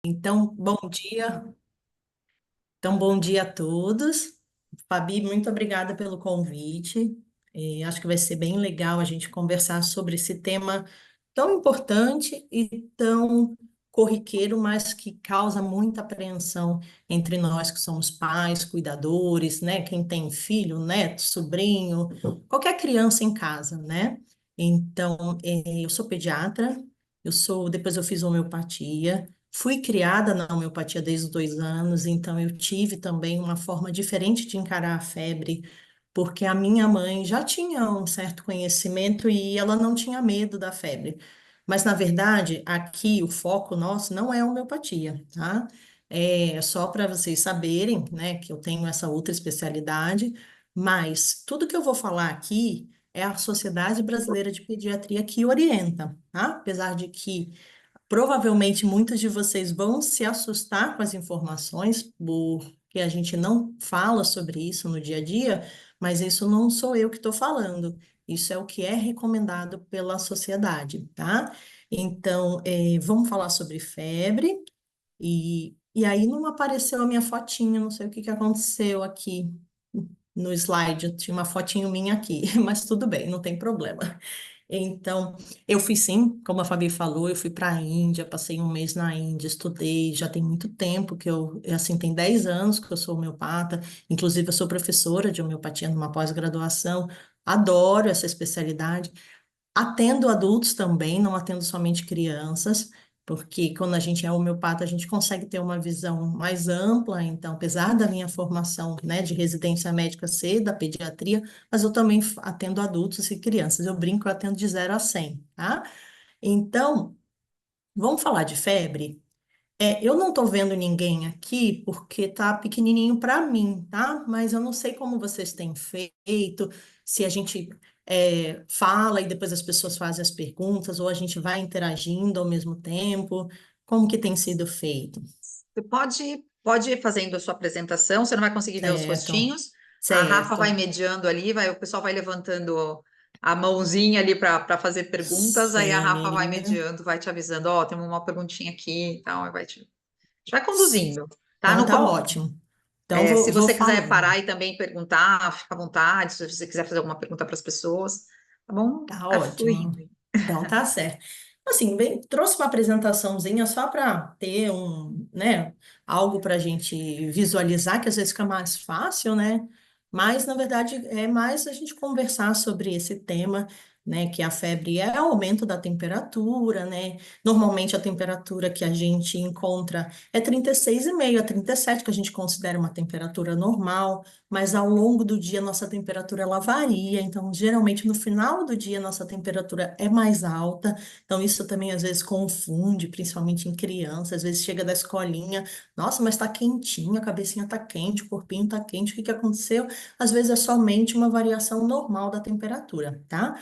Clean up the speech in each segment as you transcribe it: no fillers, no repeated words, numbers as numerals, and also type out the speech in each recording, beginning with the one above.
Então, bom dia. Então, bom dia a todos. Fabi, muito obrigada pelo convite. Acho que vai ser bem legal a gente conversar sobre esse tema tão importante e tão corriqueiro, mas que causa muita apreensão entre nós que somos pais, cuidadores, né? Quem tem filho, neto, sobrinho, qualquer criança em casa, né? Então, eu sou pediatra, depois eu fiz homeopatia. Fui criada na homeopatia desde os 2 anos, então eu tive também uma forma diferente de encarar a febre, porque a minha mãe já tinha um certo conhecimento e ela não tinha medo da febre. Mas, na verdade, aqui o foco nosso não é a homeopatia, tá? É só para vocês saberem, né, que eu tenho essa outra especialidade, mas tudo que eu vou falar aqui é a Sociedade Brasileira de Pediatria que orienta, tá? Apesar de que provavelmente muitos de vocês vão se assustar com as informações, porque a gente não fala sobre isso no dia a dia, mas isso não sou eu que estou falando. Isso é o que é recomendado pela sociedade, tá? Então, vamos falar sobre febre, e aí não apareceu a minha fotinha, não sei o que que aconteceu aqui no slide, eu tinha uma fotinho minha aqui, mas tudo bem, não tem problema. Então, eu fui sim, como a Fabi falou, eu fui para a Índia, passei um mês na Índia, estudei, já tem muito tempo que assim, tem 10 anos que eu sou homeopata, inclusive eu sou professora de homeopatia numa pós-graduação, adoro essa especialidade. Atendo adultos também, não atendo somente crianças, porque quando a gente é homeopata, a gente consegue ter uma visão mais ampla. Então, apesar da minha formação, né, de residência médica ser da pediatria, mas eu também atendo adultos e crianças. Eu brinco, eu atendo de 0 a 100, tá? Então, vamos falar de febre? Eu não estou vendo ninguém aqui porque tá pequenininho para mim, tá? Mas eu não sei como vocês têm feito, se a gente fala e depois as pessoas fazem as perguntas, ou a gente vai interagindo ao mesmo tempo. Como que tem sido feito? Você pode ir fazendo a sua apresentação, você não vai conseguir ver os Certo, rostinhos. A Rafa vai certo, mediando ali, o pessoal vai levantando a mãozinha ali para fazer perguntas, aí a Rafa vai sim. mediando, vai te avisando, ó, temos uma perguntinha aqui e tal, aí vai conduzindo, tá? Então tá ótimo. Então Se vou você quiser falando. parar e também perguntar, fica à vontade, se você quiser fazer alguma pergunta para as pessoas, tá bom? Tá Vai ótimo. fluindo. Então tá certo. Assim, trouxe uma apresentaçãozinha só para ter né, algo para a gente visualizar, que às vezes fica mais fácil, né? Mas, na verdade, é mais a gente conversar sobre esse tema, né? Que a febre é o aumento da temperatura, né? Normalmente a temperatura que a gente encontra é 36,5 a 37, que a gente considera uma temperatura normal, mas ao longo do dia nossa temperatura ela varia, então geralmente no final do dia nossa temperatura é mais alta, então isso também às vezes confunde, principalmente em crianças, às vezes chega da escolinha, nossa, mas tá quentinho, a cabecinha tá quente, o corpinho tá quente, o que que aconteceu? Às vezes é somente uma variação normal da temperatura, tá?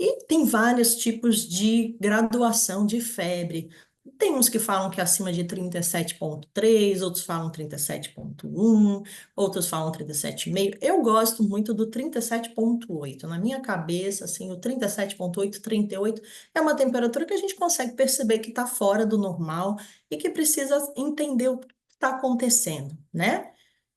E tem vários tipos de graduação de febre. Tem uns que falam que é acima de 37,3, outros falam 37,1, outros falam 37,5. Eu gosto muito do 37,8. Na minha cabeça, assim, o 37,8, 38 é uma temperatura que a gente consegue perceber que está fora do normal e que precisa entender o que está acontecendo, né?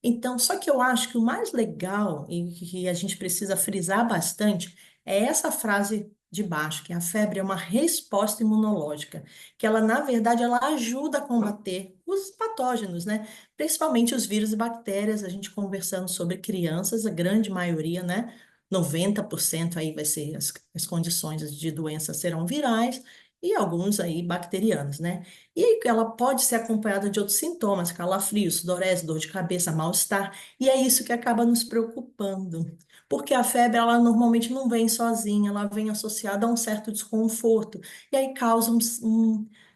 Então, só que eu acho que o mais legal e que a gente precisa frisar bastante é essa frase de baixo, que a febre é uma resposta imunológica, que ela, na verdade, ela ajuda a combater os patógenos, né? Principalmente os vírus e bactérias, a gente conversando sobre crianças, a grande maioria, né? 90% aí vai ser as condições de doença serão virais e alguns aí bacterianos, né? E ela pode ser acompanhada de outros sintomas, calafrio, sudorese, dor de cabeça, mal-estar, e é isso que acaba nos preocupando. Porque a febre, ela normalmente não vem sozinha, ela vem associada a um certo desconforto, e aí causa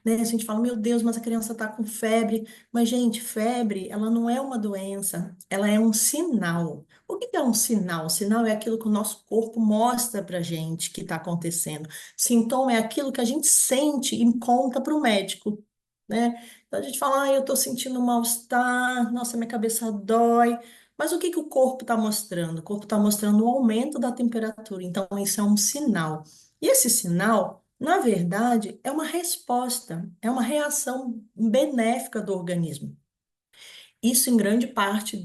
né, a gente fala, meu Deus, mas a criança está com febre. Mas, gente, febre, ela não é uma doença, ela é um sinal. O que é um sinal? O sinal é aquilo que o nosso corpo mostra para gente que está acontecendo. Sintoma é aquilo que a gente sente e conta para o médico, né? Então a gente fala, eu estou sentindo um mal-estar, nossa, minha cabeça dói. Mas o que que o corpo está mostrando? O corpo está mostrando o aumento da temperatura. Então, isso é um sinal. E esse sinal Na verdade, é uma resposta, é uma reação benéfica do organismo. Isso em grande parte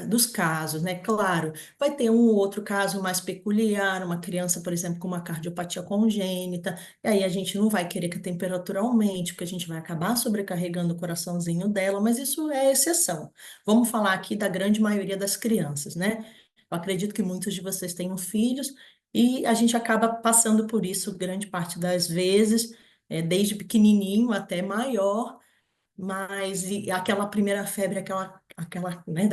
dos casos, né? Claro, vai ter um ou outro caso mais peculiar, uma criança, por exemplo, com uma cardiopatia congênita, e aí a gente não vai querer que a temperatura aumente, porque a gente vai acabar sobrecarregando o coraçãozinho dela, mas isso é exceção. Vamos falar aqui da grande maioria das crianças, né? Eu acredito que muitos de vocês tenham filhos, e a gente acaba passando por isso grande parte das vezes, desde pequenininho até maior. Mas e aquela primeira febre, né,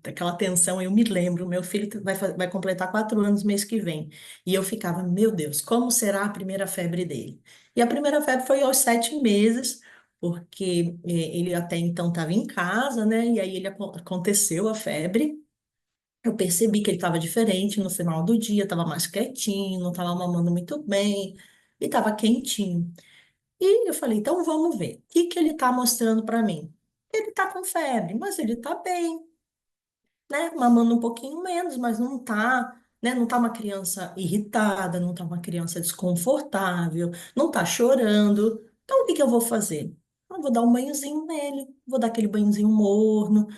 daquela tensão, eu me lembro, meu filho vai completar 4 anos mês que vem. E eu ficava, meu Deus, como será a primeira febre dele? E a primeira febre foi aos 7 meses, porque ele até então estava em casa, né? E aí aconteceu a febre. Eu percebi que ele estava diferente no final do dia, estava mais quietinho, não estava mamando muito bem, e estava quentinho. E eu falei, então vamos ver. O que que ele está mostrando para mim? Ele está com febre, mas ele está bem, né? Mamando um pouquinho menos, mas não tá, né? Não tá uma criança irritada, não tá uma criança desconfortável, não tá chorando. Então o que que eu vou fazer? Eu vou dar um banhozinho nele, vou dar aquele banhozinho morno,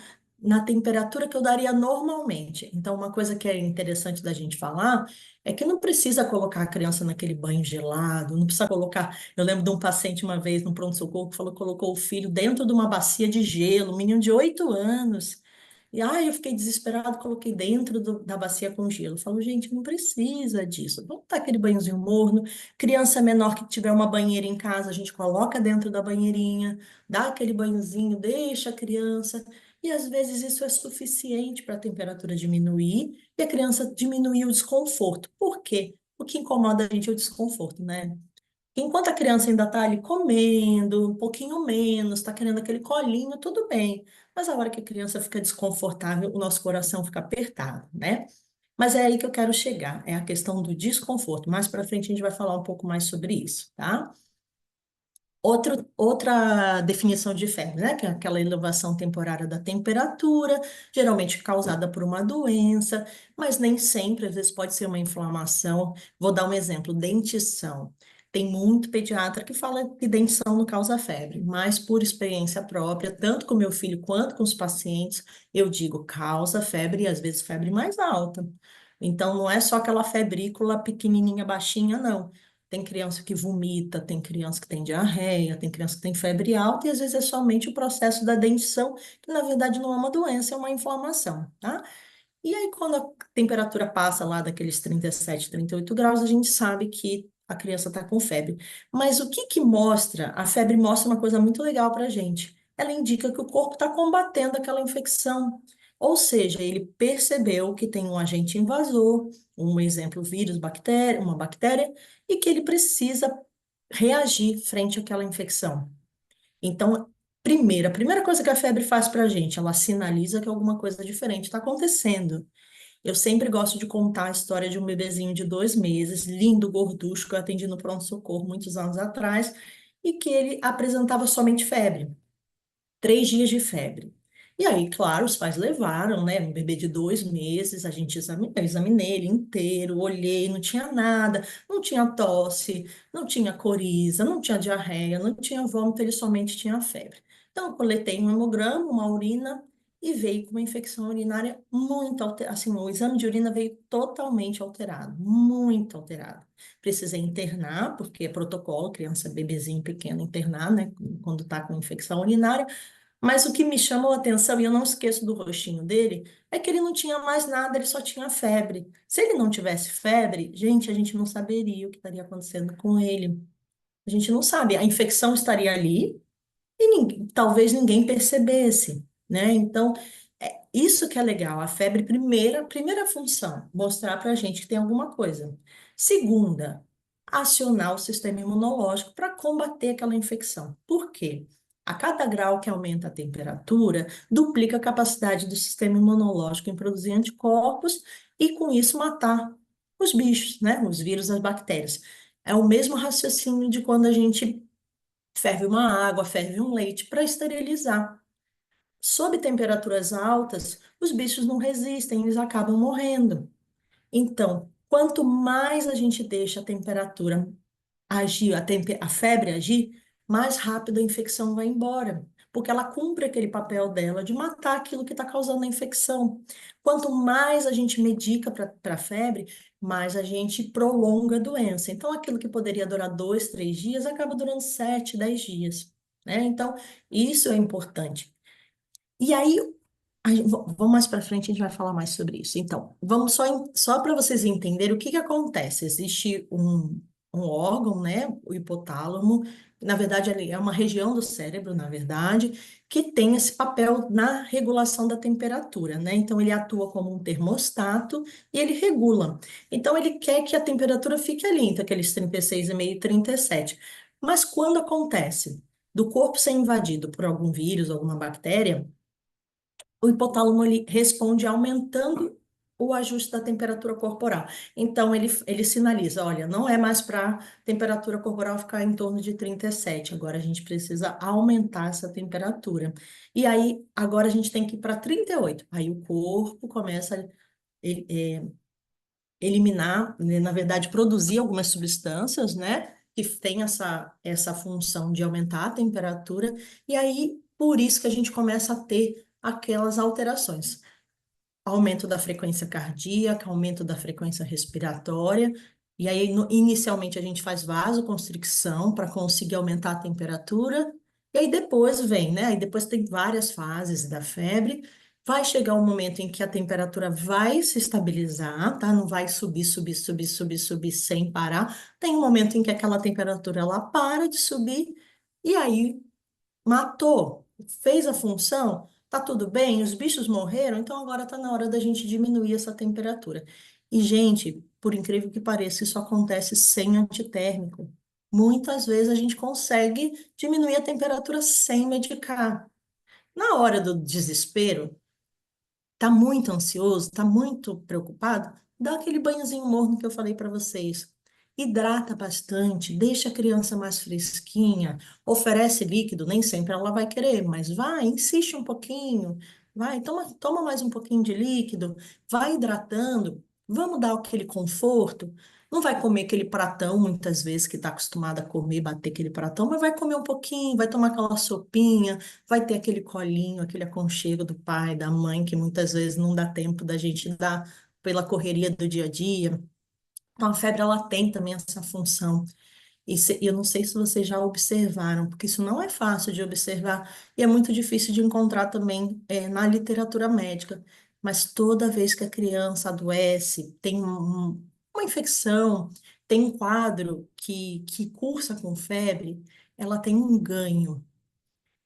na temperatura que eu daria normalmente. Então, uma coisa que é interessante da gente falar é que não precisa colocar a criança naquele banho gelado, não precisa colocar. Eu lembro de um paciente uma vez no pronto-socorro que falou que colocou o filho dentro de uma bacia de gelo, um menino de 8 anos. E eu fiquei desesperado, coloquei dentro da bacia com gelo. Falo, gente, não precisa disso. Vamos dar aquele banhozinho morno. Criança menor que tiver uma banheira em casa, a gente coloca dentro da banheirinha, dá aquele banhozinho, deixa a criança. E às vezes isso é suficiente para a temperatura diminuir e a criança diminuir o desconforto. Por quê? O que incomoda a gente é o desconforto, né? Enquanto a criança ainda está ali comendo, um pouquinho menos, está querendo aquele colinho, tudo bem. Mas a hora que a criança fica desconfortável, o nosso coração fica apertado, né? Mas é aí que eu quero chegar, é a questão do desconforto. Mais para frente a gente vai falar um pouco mais sobre isso, tá? Outra definição de febre, né? Que é aquela elevação temporária da temperatura, geralmente causada por uma doença, mas nem sempre, às vezes pode ser uma inflamação. Vou dar um exemplo, dentição. Tem muito pediatra que fala que dentição não causa febre, mas por experiência própria, tanto com meu filho quanto com os pacientes, eu digo causa febre e às vezes febre mais alta. Então não é só aquela febrícula pequenininha, baixinha, não. Tem criança que vomita, tem criança que tem diarreia, tem criança que tem febre alta, e às vezes é somente o processo da dentição, que na verdade não é uma doença, é uma inflamação, tá? E aí, quando a temperatura passa lá daqueles 37, 38 graus, a gente sabe que a criança está com febre. Mas o que que mostra? A febre mostra uma coisa muito legal para a gente. Ela indica que o corpo está combatendo aquela infecção. Ou seja, ele percebeu que tem um agente invasor, um exemplo, vírus, bactéria, uma bactéria, e que ele precisa reagir frente àquela infecção. Então, a primeira coisa que a febre faz para a gente, ela sinaliza que alguma coisa diferente está acontecendo. Eu sempre gosto de contar a história de um bebezinho de 2 meses, lindo, gorducho, que eu atendi no pronto-socorro muitos anos atrás, e que ele apresentava somente febre. 3 dias de febre. E aí, claro, os pais levaram, né? Um bebê de 2 meses, a gente eu examinei ele inteiro, olhei, não tinha nada, não tinha tosse, não tinha coriza, não tinha diarreia, não tinha vômito, ele somente tinha febre. Então, eu coletei um hemograma, uma urina, e veio com uma infecção urinária muito alterada. Assim, o exame de urina veio totalmente alterado, muito alterado. Precisei internar, porque é protocolo, criança, bebezinho pequeno, internar, né? Quando está com infecção urinária. Mas o que me chamou a atenção, e eu não esqueço do rostinho dele, é que ele não tinha mais nada, ele só tinha febre. Se ele não tivesse febre, gente, a gente não saberia o que estaria acontecendo com ele. A gente não sabe. A infecção estaria ali e talvez ninguém percebesse, né? Então, é isso que é legal. A febre, primeira função, mostrar para a gente que tem alguma coisa. Segunda, acionar o sistema imunológico para combater aquela infecção. Por quê? A cada grau que aumenta a temperatura, duplica a capacidade do sistema imunológico em produzir anticorpos e, com isso, matar os bichos, né? Os vírus, as bactérias. É o mesmo raciocínio de quando a gente ferve uma água, ferve um leite para esterilizar. Sob temperaturas altas, os bichos não resistem, eles acabam morrendo. Então, quanto mais a gente deixa a temperatura agir, a febre agir, mais rápido a infecção vai embora, porque ela cumpre aquele papel dela de matar aquilo que está causando a infecção. Quanto mais a gente medica para a febre, mais a gente prolonga a doença. Então, aquilo que poderia durar 2, 3 dias, acaba durando 7, 10 dias, né? Então, isso é importante. E aí, vamos mais para frente, a gente vai falar mais sobre isso. Então, vamos só para vocês entenderem o que que acontece. Existe um órgão, né, o hipotálamo, na verdade, ele é uma região do cérebro, na verdade, que tem esse papel na regulação da temperatura, né? Então, ele atua como um termostato e ele regula. Então, ele quer que a temperatura fique ali, entre aqueles 36,5 e 37. Mas quando acontece do corpo ser invadido por algum vírus, alguma bactéria, o hipotálamo ele responde aumentando o ajuste da temperatura corporal. Então, ele sinaliza, olha, não é mais para a temperatura corporal ficar em torno de 37, agora a gente precisa aumentar essa temperatura. E aí, agora a gente tem que ir para 38. Aí o corpo começa a eh, eh, eliminar, né, na verdade, produzir algumas substâncias, né, que tem essa função de aumentar a temperatura, e aí, por isso que a gente começa a ter aquelas alterações. Aumento da frequência cardíaca, aumento da frequência respiratória, e aí, inicialmente, a gente faz vasoconstricção para conseguir aumentar a temperatura, e aí depois vem, né? Aí depois tem várias fases da febre, vai chegar um momento em que a temperatura vai se estabilizar, tá? Não vai subir, subir, subir, subir, subir sem parar. Tem um momento em que aquela temperatura ela para de subir, e aí matou, fez a função, tá tudo bem, os bichos morreram, então agora tá na hora da gente diminuir essa temperatura. E, gente, por incrível que pareça, isso acontece sem antitérmico. Muitas vezes a gente consegue diminuir a temperatura sem medicar. Na hora do desespero, tá muito ansioso, tá muito preocupado, dá aquele banhozinho morno que eu falei para vocês. Hidrata bastante, deixa a criança mais fresquinha, oferece líquido, nem sempre ela vai querer, mas vai, insiste um pouquinho, vai, toma mais um pouquinho de líquido, vai hidratando, vamos dar aquele conforto. Não vai comer aquele pratão, muitas vezes, que está acostumada a comer, bater aquele pratão, mas vai comer um pouquinho, vai tomar aquela sopinha, vai ter aquele colinho, aquele aconchego do pai, da mãe, que muitas vezes não dá tempo da gente dar pela correria do dia a dia. Então, a febre, ela tem também essa função. E eu não sei se vocês já observaram, porque isso não é fácil de observar e é muito difícil de encontrar também na literatura médica. Mas toda vez que a criança adoece, tem uma infecção, tem um quadro que cursa com febre, ela tem um ganho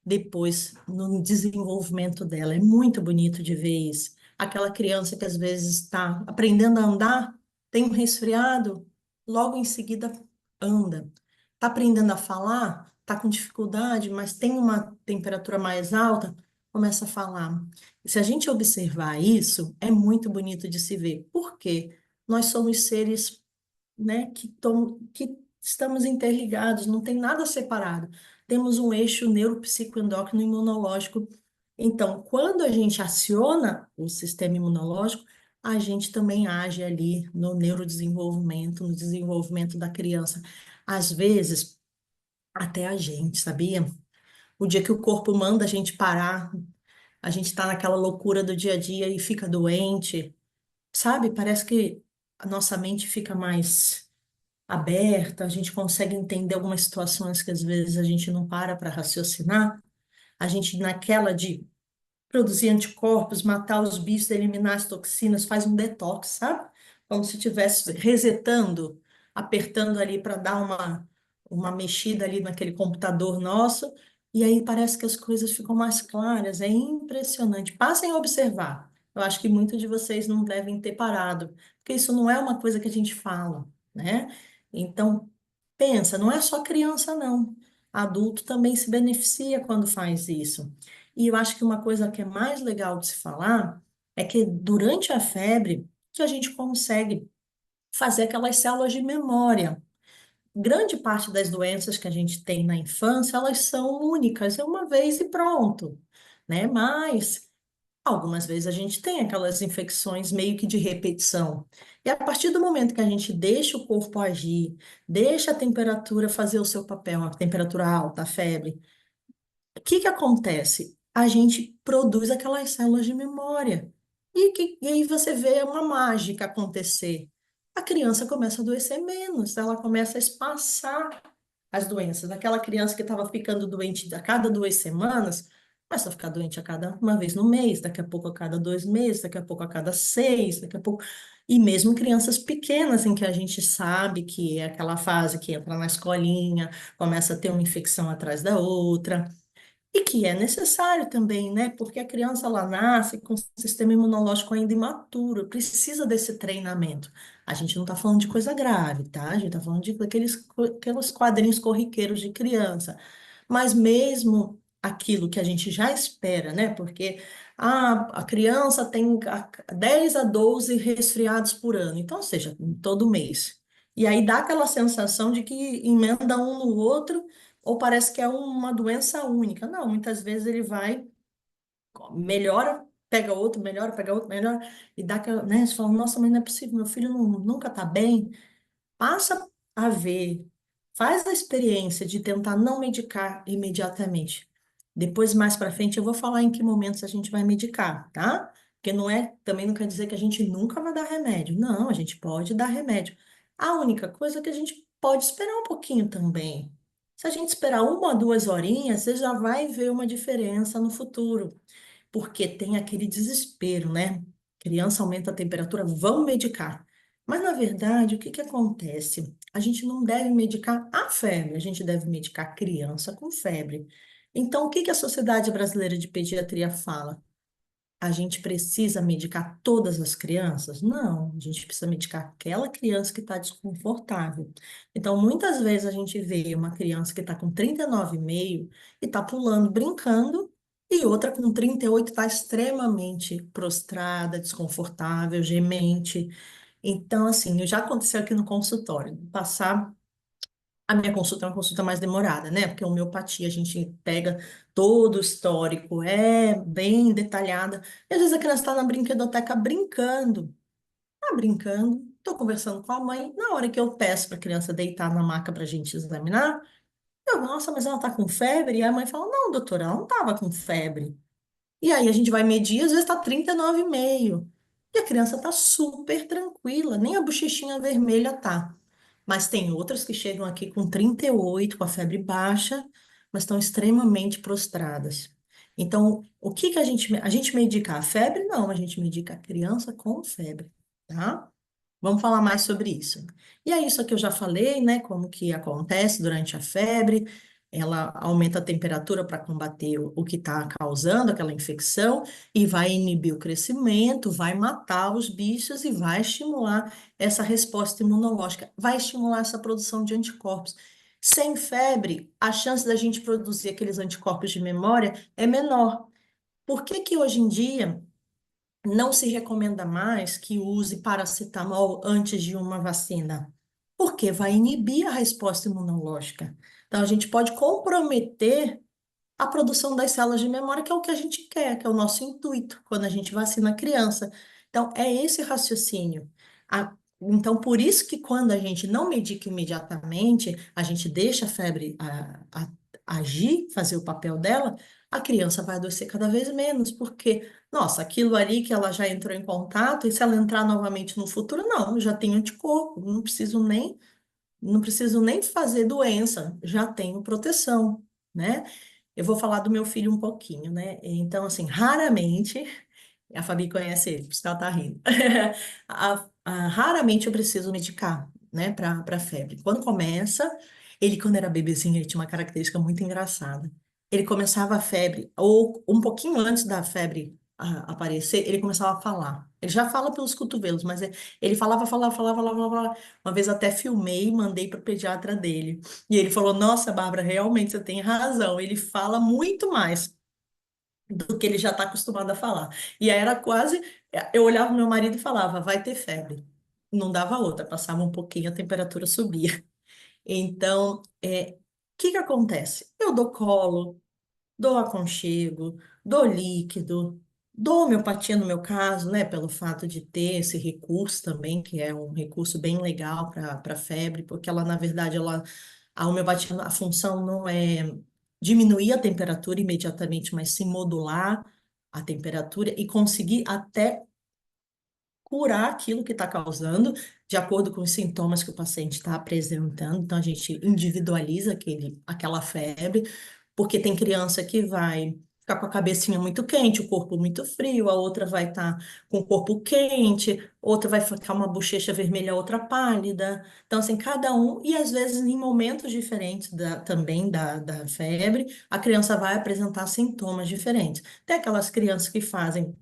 depois no desenvolvimento dela. É muito bonito de ver isso. Aquela criança que às vezes está aprendendo a andar, tem um resfriado, logo em seguida anda. Está aprendendo a falar, está com dificuldade, mas tem uma temperatura mais alta, começa a falar. E se a gente observar isso, é muito bonito de se ver. Por quê? Nós somos seres, né, que estamos interligados, não tem nada separado. Temos um eixo neuropsicoendócrino imunológico. Então, quando a gente aciona o sistema imunológico, a gente também age ali no neurodesenvolvimento, no desenvolvimento da criança. Às vezes, até a gente, sabia? O dia que o corpo manda a gente parar, a gente está naquela loucura do dia a dia e fica doente, sabe? Parece que a nossa mente fica mais aberta, a gente consegue entender algumas situações que às vezes a gente não para raciocinar, a gente naquela de produzir anticorpos, matar os bichos, eliminar as toxinas, faz um detox, sabe? Como se estivesse resetando, apertando ali para dar uma mexida ali naquele computador nosso, e aí parece que as coisas ficam mais claras, é impressionante. Passem a observar. Eu acho que muitos de vocês não devem ter parado, porque isso não é uma coisa que a gente fala, né? Então, pensa, não é só criança, não. Adulto também se beneficia quando faz isso. E eu acho que uma coisa que é mais legal de se falar é que durante a febre que a gente consegue fazer aquelas células de memória. Grande parte das doenças que a gente tem na infância, elas são únicas, é uma vez e pronto, né? Mas Algumas vezes a gente tem aquelas infecções meio que de repetição. E a partir do momento que a gente deixa o corpo agir, deixa a temperatura fazer o seu papel, a temperatura alta, a febre, o que que acontece? A gente produz aquelas células de memória. E aí você vê uma mágica acontecer. A criança começa a adoecer menos, ela começa a espaçar as doenças. Aquela criança que estava ficando doente a cada 2 semanas, começa a ficar doente a cada uma vez no mês, daqui a pouco a cada 2 meses, daqui a pouco a cada 6, daqui a pouco. E mesmo crianças pequenas, em que a gente sabe que é aquela fase que entra na escolinha, começa a ter uma infecção atrás da outra. E que é necessário também, né? Porque a criança ela nasce com o sistema imunológico ainda imaturo, precisa desse treinamento. A gente não está falando de coisa grave, tá? A gente está falando de aqueles quadrinhos corriqueiros de criança. Mas mesmo aquilo que a gente já espera, né? Porque a criança tem 10 a 12 resfriados por ano, então, ou seja, todo mês. E aí dá aquela sensação de que emenda um no outro ou parece que é uma doença única. Não, muitas vezes ele vai, melhora, pega outro, melhora, pega outro, melhora, e dá aquela, né? Você fala, nossa, mas não é possível, meu filho nunca tá bem. Passa a ver, faz a experiência de tentar não medicar imediatamente. Depois, mais para frente, eu vou falar em que momentos a gente vai medicar, tá? Porque não é, também não quer dizer que a gente nunca vai dar remédio. Não, a gente pode dar remédio. A única coisa é que a gente pode esperar um pouquinho também. Se a gente esperar 1 ou 2 horinhas, você já vai ver uma diferença no futuro porque tem aquele desespero, né? Criança aumenta a temperatura, vão medicar. Mas, na verdade, o que que acontece? A gente não deve medicar a febre, a gente deve medicar a criança com febre. Então, o que que a Sociedade Brasileira de Pediatria fala? A gente precisa medicar todas as crianças? Não, a gente precisa medicar aquela criança que está desconfortável. Então, muitas vezes a gente vê uma criança que está com 39,5 e está pulando, brincando, e outra com 38 está extremamente prostrada, desconfortável, gemente. Então, assim, já aconteceu aqui no consultório, passar a minha consulta é uma consulta mais demorada, né? Porque a homeopatia a gente pega todo o histórico, é bem detalhada. E às vezes a criança está na brinquedoteca brincando, tá brincando, estou conversando com a mãe. Na hora que eu peço para a criança deitar na maca para a gente examinar, eu, nossa, mas ela está com febre? E a mãe fala, não, doutora, ela não estava com febre. E aí a gente vai medir, às vezes está 39,5. E a criança está super tranquila, nem a bochechinha vermelha tá. Mas tem outras que chegam aqui com 38, com a febre baixa, mas estão extremamente prostradas. Então, o que que a gente medica a febre? Não, a gente medica a criança com febre, tá? Vamos falar mais sobre isso. E é isso que eu já falei, né? Como que acontece durante a febre. Ela aumenta a temperatura para combater o que está causando aquela infecção e vai inibir o crescimento, vai matar os bichos e vai estimular essa resposta imunológica, vai estimular essa produção de anticorpos. Sem febre, a chance da gente produzir aqueles anticorpos de memória é menor. Por que que hoje em dia não se recomenda mais que use paracetamol antes de uma vacina, porque vai inibir a resposta imunológica. Então, a gente pode comprometer a produção das células de memória, que é o que a gente quer, que é o nosso intuito quando a gente vacina a criança. Então, é esse raciocínio. Então, por isso que quando a gente não medica imediatamente, a gente deixa a febre agir, fazer o papel dela, a criança vai adoecer cada vez menos, porque, nossa, aquilo ali que ela já entrou em contato, e se ela entrar novamente no futuro, não, já tem anticorpo, não preciso nem fazer doença, já tenho proteção, né? Eu vou falar do meu filho um pouquinho, né? Então, assim, raramente, a Fabi conhece ele, por isso que ela tá rindo. Raramente eu preciso medicar, né, para febre. Quando começa, ele, quando era bebezinho, ele tinha uma característica muito engraçada. Ele começava a febre, ou um pouquinho antes da febre aparecer, ele começava a falar. Ele já fala pelos cotovelos, mas ele falava, falava, falava, falava, falava. Uma vez até filmei e mandei para o pediatra dele. E ele falou: Nossa, Bárbara, realmente você tem razão. Ele fala muito mais do que ele já está acostumado a falar. E aí era quase. Eu olhava pro meu marido e falava: Vai ter febre. Não dava outra, passava um pouquinho, a temperatura subia. Então, o que que acontece? Eu dou colo, dou aconchego, dou líquido, Dou homeopatia no meu caso, né, pelo fato de ter esse recurso também, que é um recurso bem legal para febre, porque ela, na verdade, a homeopatia, a função não é diminuir a temperatura imediatamente, mas sim modular a temperatura e conseguir até curar aquilo que está causando, de acordo com os sintomas que o paciente está apresentando. Então, a gente individualiza aquela febre, porque tem criança que vai ficar com a cabecinha muito quente, o corpo muito frio, a outra vai estar com o corpo quente, outra vai ficar uma bochecha vermelha, outra pálida. Então, assim, cada um, e às vezes em momentos diferentes também da febre, a criança vai apresentar sintomas diferentes. Tem aquelas crianças que fazem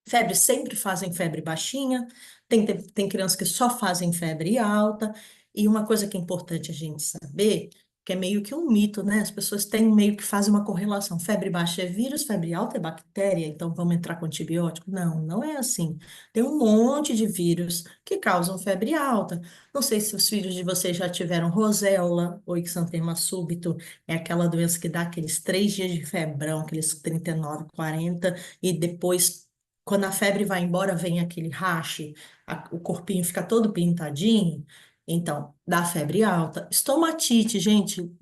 febre, sempre fazem febre baixinha, tem crianças que só fazem febre alta, e uma coisa que é importante a gente saber, que é meio que um mito, né? As pessoas têm meio que fazem uma correlação. Febre baixa é vírus, febre alta é bactéria, então vamos entrar com antibiótico? Não, não é assim. Tem um monte de vírus que causam febre alta. Não sei se os filhos de vocês já tiveram roséola ou exantema súbito, é aquela doença que dá aqueles 3 dias de febrão, aqueles 39, 40, e depois quando a febre vai embora, vem aquele rache, o corpinho fica todo pintadinho. Então, dá febre alta. Estomatite, gente,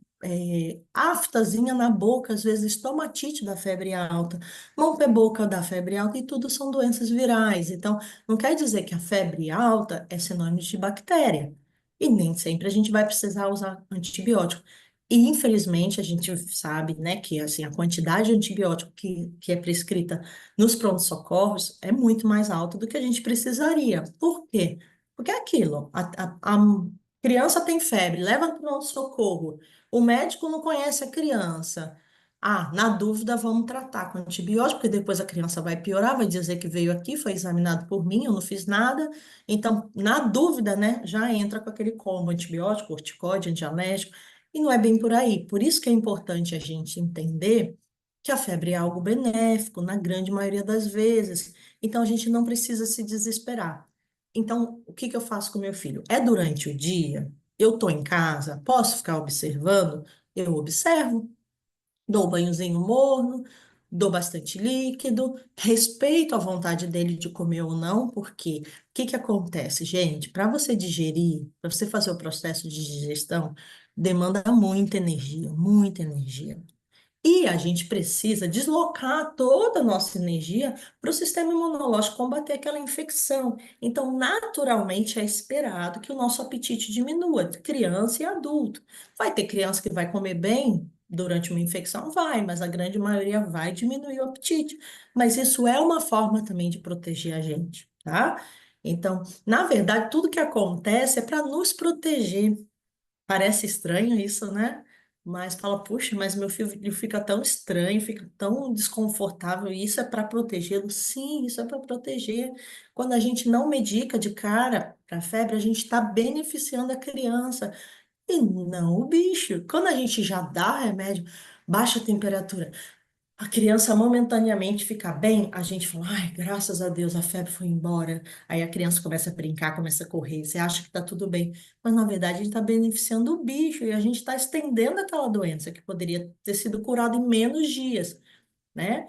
aftazinha na boca, às vezes estomatite da febre alta. Mão-pé-boca da febre alta, e tudo são doenças virais. Então, não quer dizer que a febre alta é sinônimo de bactéria. E nem sempre a gente vai precisar usar antibiótico. E, infelizmente, a gente sabe, né, que assim, a quantidade de antibiótico que é prescrita nos prontos-socorros é muito mais alto do que a gente precisaria. Por quê? Porque é aquilo, a criança tem febre, leva para o pronto-socorro, o médico não conhece a criança. Ah, na dúvida, vamos tratar com antibiótico, porque depois a criança vai piorar, vai dizer que veio aqui, foi examinado por mim, eu não fiz nada. Então, na dúvida, né, já entra com aquele combo antibiótico, corticóide, antialérgico, e não é bem por aí. Por isso que é importante a gente entender que a febre é algo benéfico, na grande maioria das vezes. Então, a gente não precisa se desesperar. Então, o que que eu faço com meu filho? É durante o dia, eu estou em casa, posso ficar observando? Eu observo, dou um banhozinho morno, dou bastante líquido, respeito a vontade dele de comer ou não, porque o que que acontece, gente? Para você digerir, para você fazer o processo de digestão, demanda muita energia, muita energia. E a gente precisa deslocar toda a nossa energia para o sistema imunológico combater aquela infecção. Então, naturalmente, é esperado que o nosso apetite diminua, criança e adulto. Vai ter criança que vai comer bem durante uma infecção? Vai, mas a grande maioria vai diminuir o apetite. Mas isso é uma forma também de proteger a gente, tá? Então, na verdade, tudo que acontece é para nos proteger. Parece estranho isso, né? Mas fala, puxa, mas meu filho fica tão estranho, fica tão desconfortável. E isso é para protegê-lo? Sim, isso é para proteger. Quando a gente não medica de cara para febre, a gente está beneficiando a criança e não o bicho. Quando a gente já dá remédio, baixa a temperatura, a criança momentaneamente fica bem, a gente fala, ai, graças a Deus, a febre foi embora. Aí a criança começa a brincar, começa a correr, você acha que está tudo bem. Mas na verdade a gente está beneficiando o bicho e a gente está estendendo aquela doença que poderia ter sido curada em menos dias, né?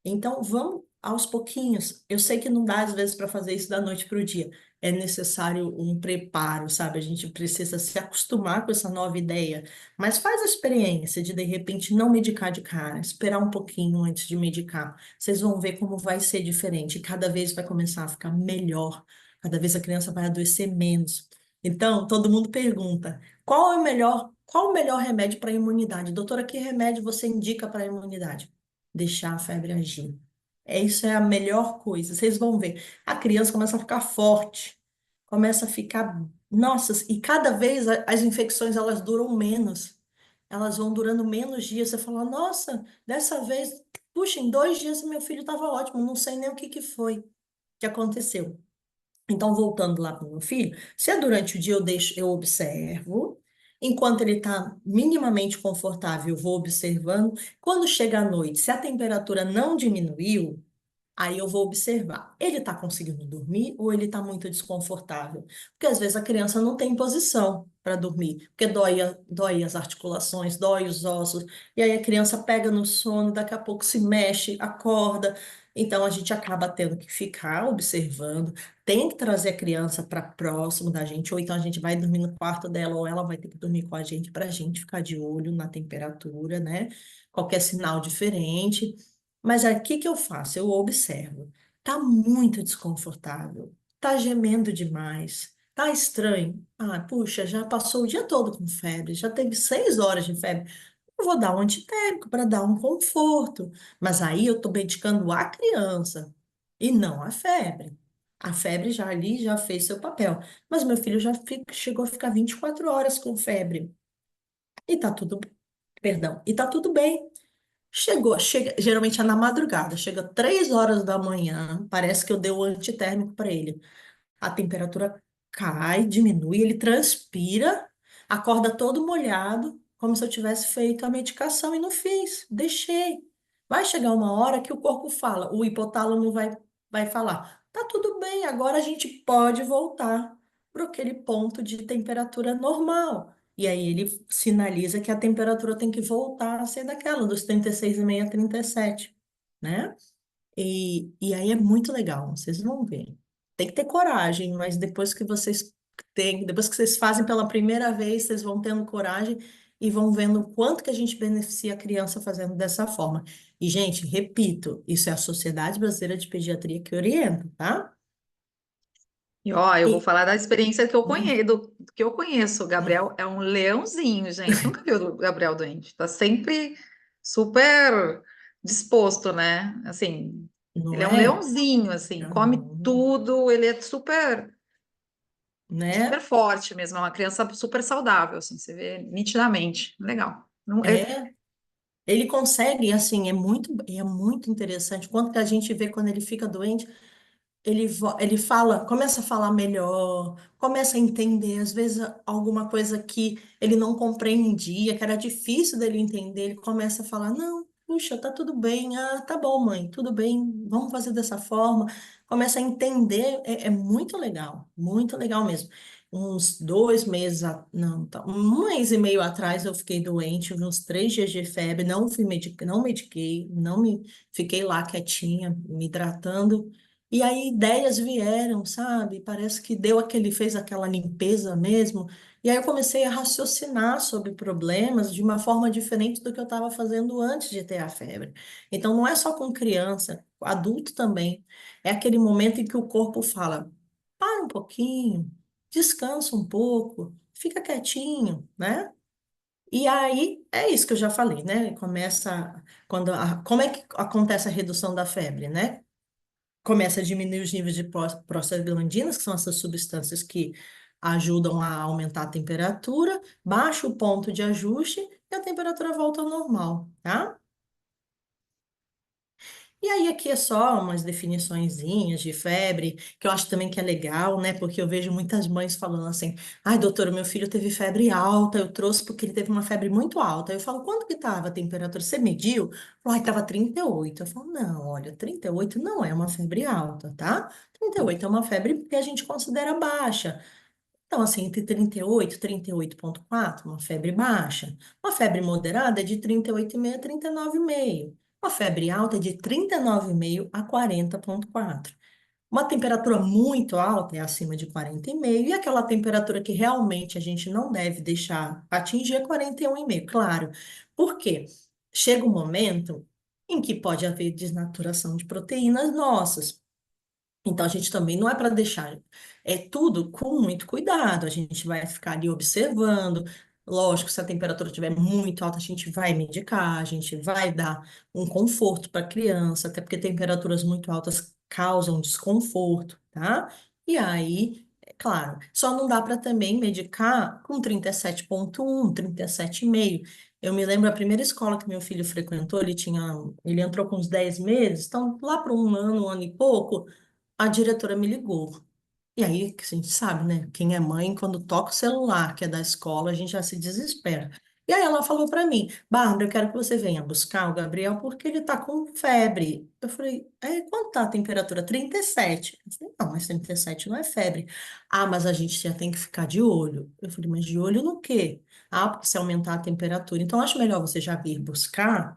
Então, vamos aos pouquinhos. Eu sei que não dá, às vezes, para fazer isso da noite para o dia. É necessário um preparo, sabe? A gente precisa se acostumar com essa nova ideia. Mas faz a experiência de repente, não medicar de cara, esperar um pouquinho antes de medicar. Vocês vão ver como vai ser diferente. Cada vez vai começar a ficar melhor. Cada vez a criança vai adoecer menos. Então, todo mundo pergunta: qual o melhor remédio para a imunidade? Doutora, que remédio você indica para a imunidade? Deixar a febre agir. Isso é a melhor coisa. Vocês vão ver. A criança começa a ficar forte, começa a ficar. Nossa, e cada vez as infecções elas duram menos. Elas vão durando menos dias. Você fala, nossa, dessa vez, puxa, em 2 dias meu filho estava ótimo, não sei nem o que que foi que aconteceu. Então, voltando lá para o meu filho, se é durante o dia eu observo, enquanto ele está minimamente confortável, eu vou observando. Quando chega à noite, se a temperatura não diminuiu, Aí eu vou observar, ele está conseguindo dormir ou ele está muito desconfortável? Porque às vezes a criança não tem posição para dormir, porque dói as articulações, dói os ossos, e aí a criança pega no sono, daqui a pouco se mexe, acorda. Então a gente acaba tendo que ficar observando, tem que trazer a criança para próximo da gente, ou então a gente vai dormir no quarto dela, ou ela vai ter que dormir com a gente para a gente ficar de olho na temperatura, né? Qualquer sinal diferente. Mas aí o que que eu faço? Eu observo. Tá muito desconfortável, tá gemendo demais, tá estranho. Ah, puxa, já passou o dia todo com febre, já teve 6 horas de febre. Eu vou dar um antitérmico para dar um conforto. Mas aí eu estou medicando a criança e não a febre. A febre já ali já fez seu papel. Mas meu filho já chegou a ficar 24 horas com febre. E tá tudo, perdão, e tá tudo bem. Chega, geralmente é na madrugada, chega 3 horas da manhã, parece que eu dei o antitérmico para ele. A temperatura cai, diminui, ele transpira, acorda todo molhado, como se eu tivesse feito a medicação e não fiz, deixei. Vai chegar uma hora que o corpo fala, o hipotálamo vai falar, tá tudo bem, agora a gente pode voltar para aquele ponto de temperatura normal. E aí ele sinaliza que a temperatura tem que voltar a ser daquela, dos 36,5 a 37, né? E aí é muito legal, vocês vão ver. Tem que ter coragem, mas depois que vocês fazem pela primeira vez, vocês vão tendo coragem e vão vendo o quanto que a gente beneficia a criança fazendo dessa forma. E, gente, repito, isso é a Sociedade Brasileira de Pediatria que orienta, tá? E ó, eu vou E falar da experiência que eu conheço, do que eu conheço. O Gabriel é um leãozinho, gente. Nunca vi o Gabriel doente. Tá sempre super disposto, né? Assim, ele não é um é? leãozinho, assim, come Não, tudo, ele é super, super né? forte mesmo, é uma criança super saudável, assim, você vê nitidamente. Legal. Não, É, ele consegue, assim, é muito interessante. Quanto que a gente vê quando ele fica doente, ele fala, começa a falar melhor, começa a entender, às vezes alguma coisa que ele não compreendia, que era difícil dele entender, ele começa a falar, não, puxa, tá tudo bem, ah, tá bom, mãe, tudo bem, vamos fazer dessa forma. Começa a entender, é muito legal mesmo. Uns 2 meses, não, tá, um mês e meio atrás eu fiquei doente, uns 3 dias de febre, não mediquei, não me, fiquei lá quietinha, me hidratando. E aí ideias vieram, sabe? Parece que fez aquela limpeza mesmo. E aí eu comecei a raciocinar sobre problemas de uma forma diferente do que eu estava fazendo antes de ter a febre. Então não é só com criança, adulto também. É aquele momento em que o corpo fala: para um pouquinho, descansa um pouco, fica quietinho, né? E aí é isso que eu já falei, né? Como é que acontece a redução da febre, né? Começa a diminuir os níveis de prostaglandinas, que são essas substâncias que ajudam a aumentar a temperatura, baixa o ponto de ajuste e a temperatura volta ao normal, tá? E aí aqui é só umas definiçõezinhas de febre, que eu acho também que é legal, né? Porque eu vejo muitas mães falando assim: ai, doutora, meu filho teve febre alta, eu trouxe porque ele teve uma febre muito alta. Eu falo: quanto que estava a temperatura? Você mediu? Ai, estava 38. Eu falo: não, olha, 38 não é uma febre alta, tá? 38 é uma febre que a gente considera baixa. Então, assim, entre 38 e 38,4, uma febre baixa. Uma febre moderada é de 38,5 a 39,5. Uma febre alta é de 39,5 a 40,4. Uma temperatura muito alta é acima de 40,5. E aquela temperatura que realmente a gente não deve deixar atingir é 41,5. Claro. Por quê? Chega um momento em que pode haver desnaturação de proteínas nossas. Então, a gente também não é para deixar, é tudo com muito cuidado. A gente vai ficar ali observando. Lógico, se a temperatura estiver muito alta, a gente vai medicar, a gente vai dar um conforto para a criança, até porque temperaturas muito altas causam desconforto, tá? E aí, é claro, só não dá para também medicar com 37,1, 37,5. Eu me lembro a primeira escola que meu filho frequentou, ele entrou com uns 10 meses, então lá para um ano e pouco a diretora me ligou. E aí, que a gente sabe, né? Quem é mãe, quando toca o celular, que é da escola, a gente já se desespera. E aí ela falou para mim, Bárbara, eu quero que você venha buscar o Gabriel porque ele tá com febre. Eu falei, quanto tá a temperatura? 37. Eu falei, não, mas 37 não é febre. Ah, mas a gente já tem que ficar de olho. Eu falei, mas de olho no quê? Ah, porque se aumentar a temperatura. Então, acho melhor você já vir buscar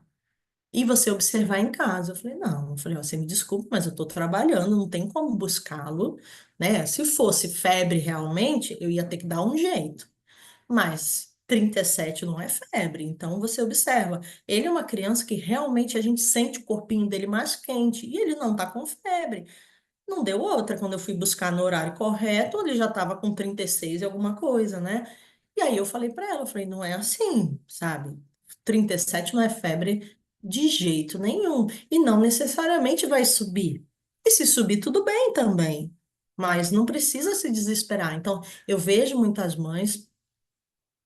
e você observar em casa. Eu falei, não. Eu falei, ó, você me desculpe, mas eu estou trabalhando, não tem como buscá-lo, né? Se fosse febre realmente, eu ia ter que dar um jeito. Mas 37 não é febre, então você observa. Ele é uma criança que realmente a gente sente o corpinho dele mais quente e ele não está com febre. Não deu outra. Quando eu fui buscar no horário correto, ele já estava com 36 e alguma coisa, né? E aí eu falei para ela, eu falei, não é assim, sabe? 37 não é febre de jeito nenhum. E não necessariamente vai subir. E se subir, tudo bem também. Mas não precisa se desesperar. Então, eu vejo muitas mães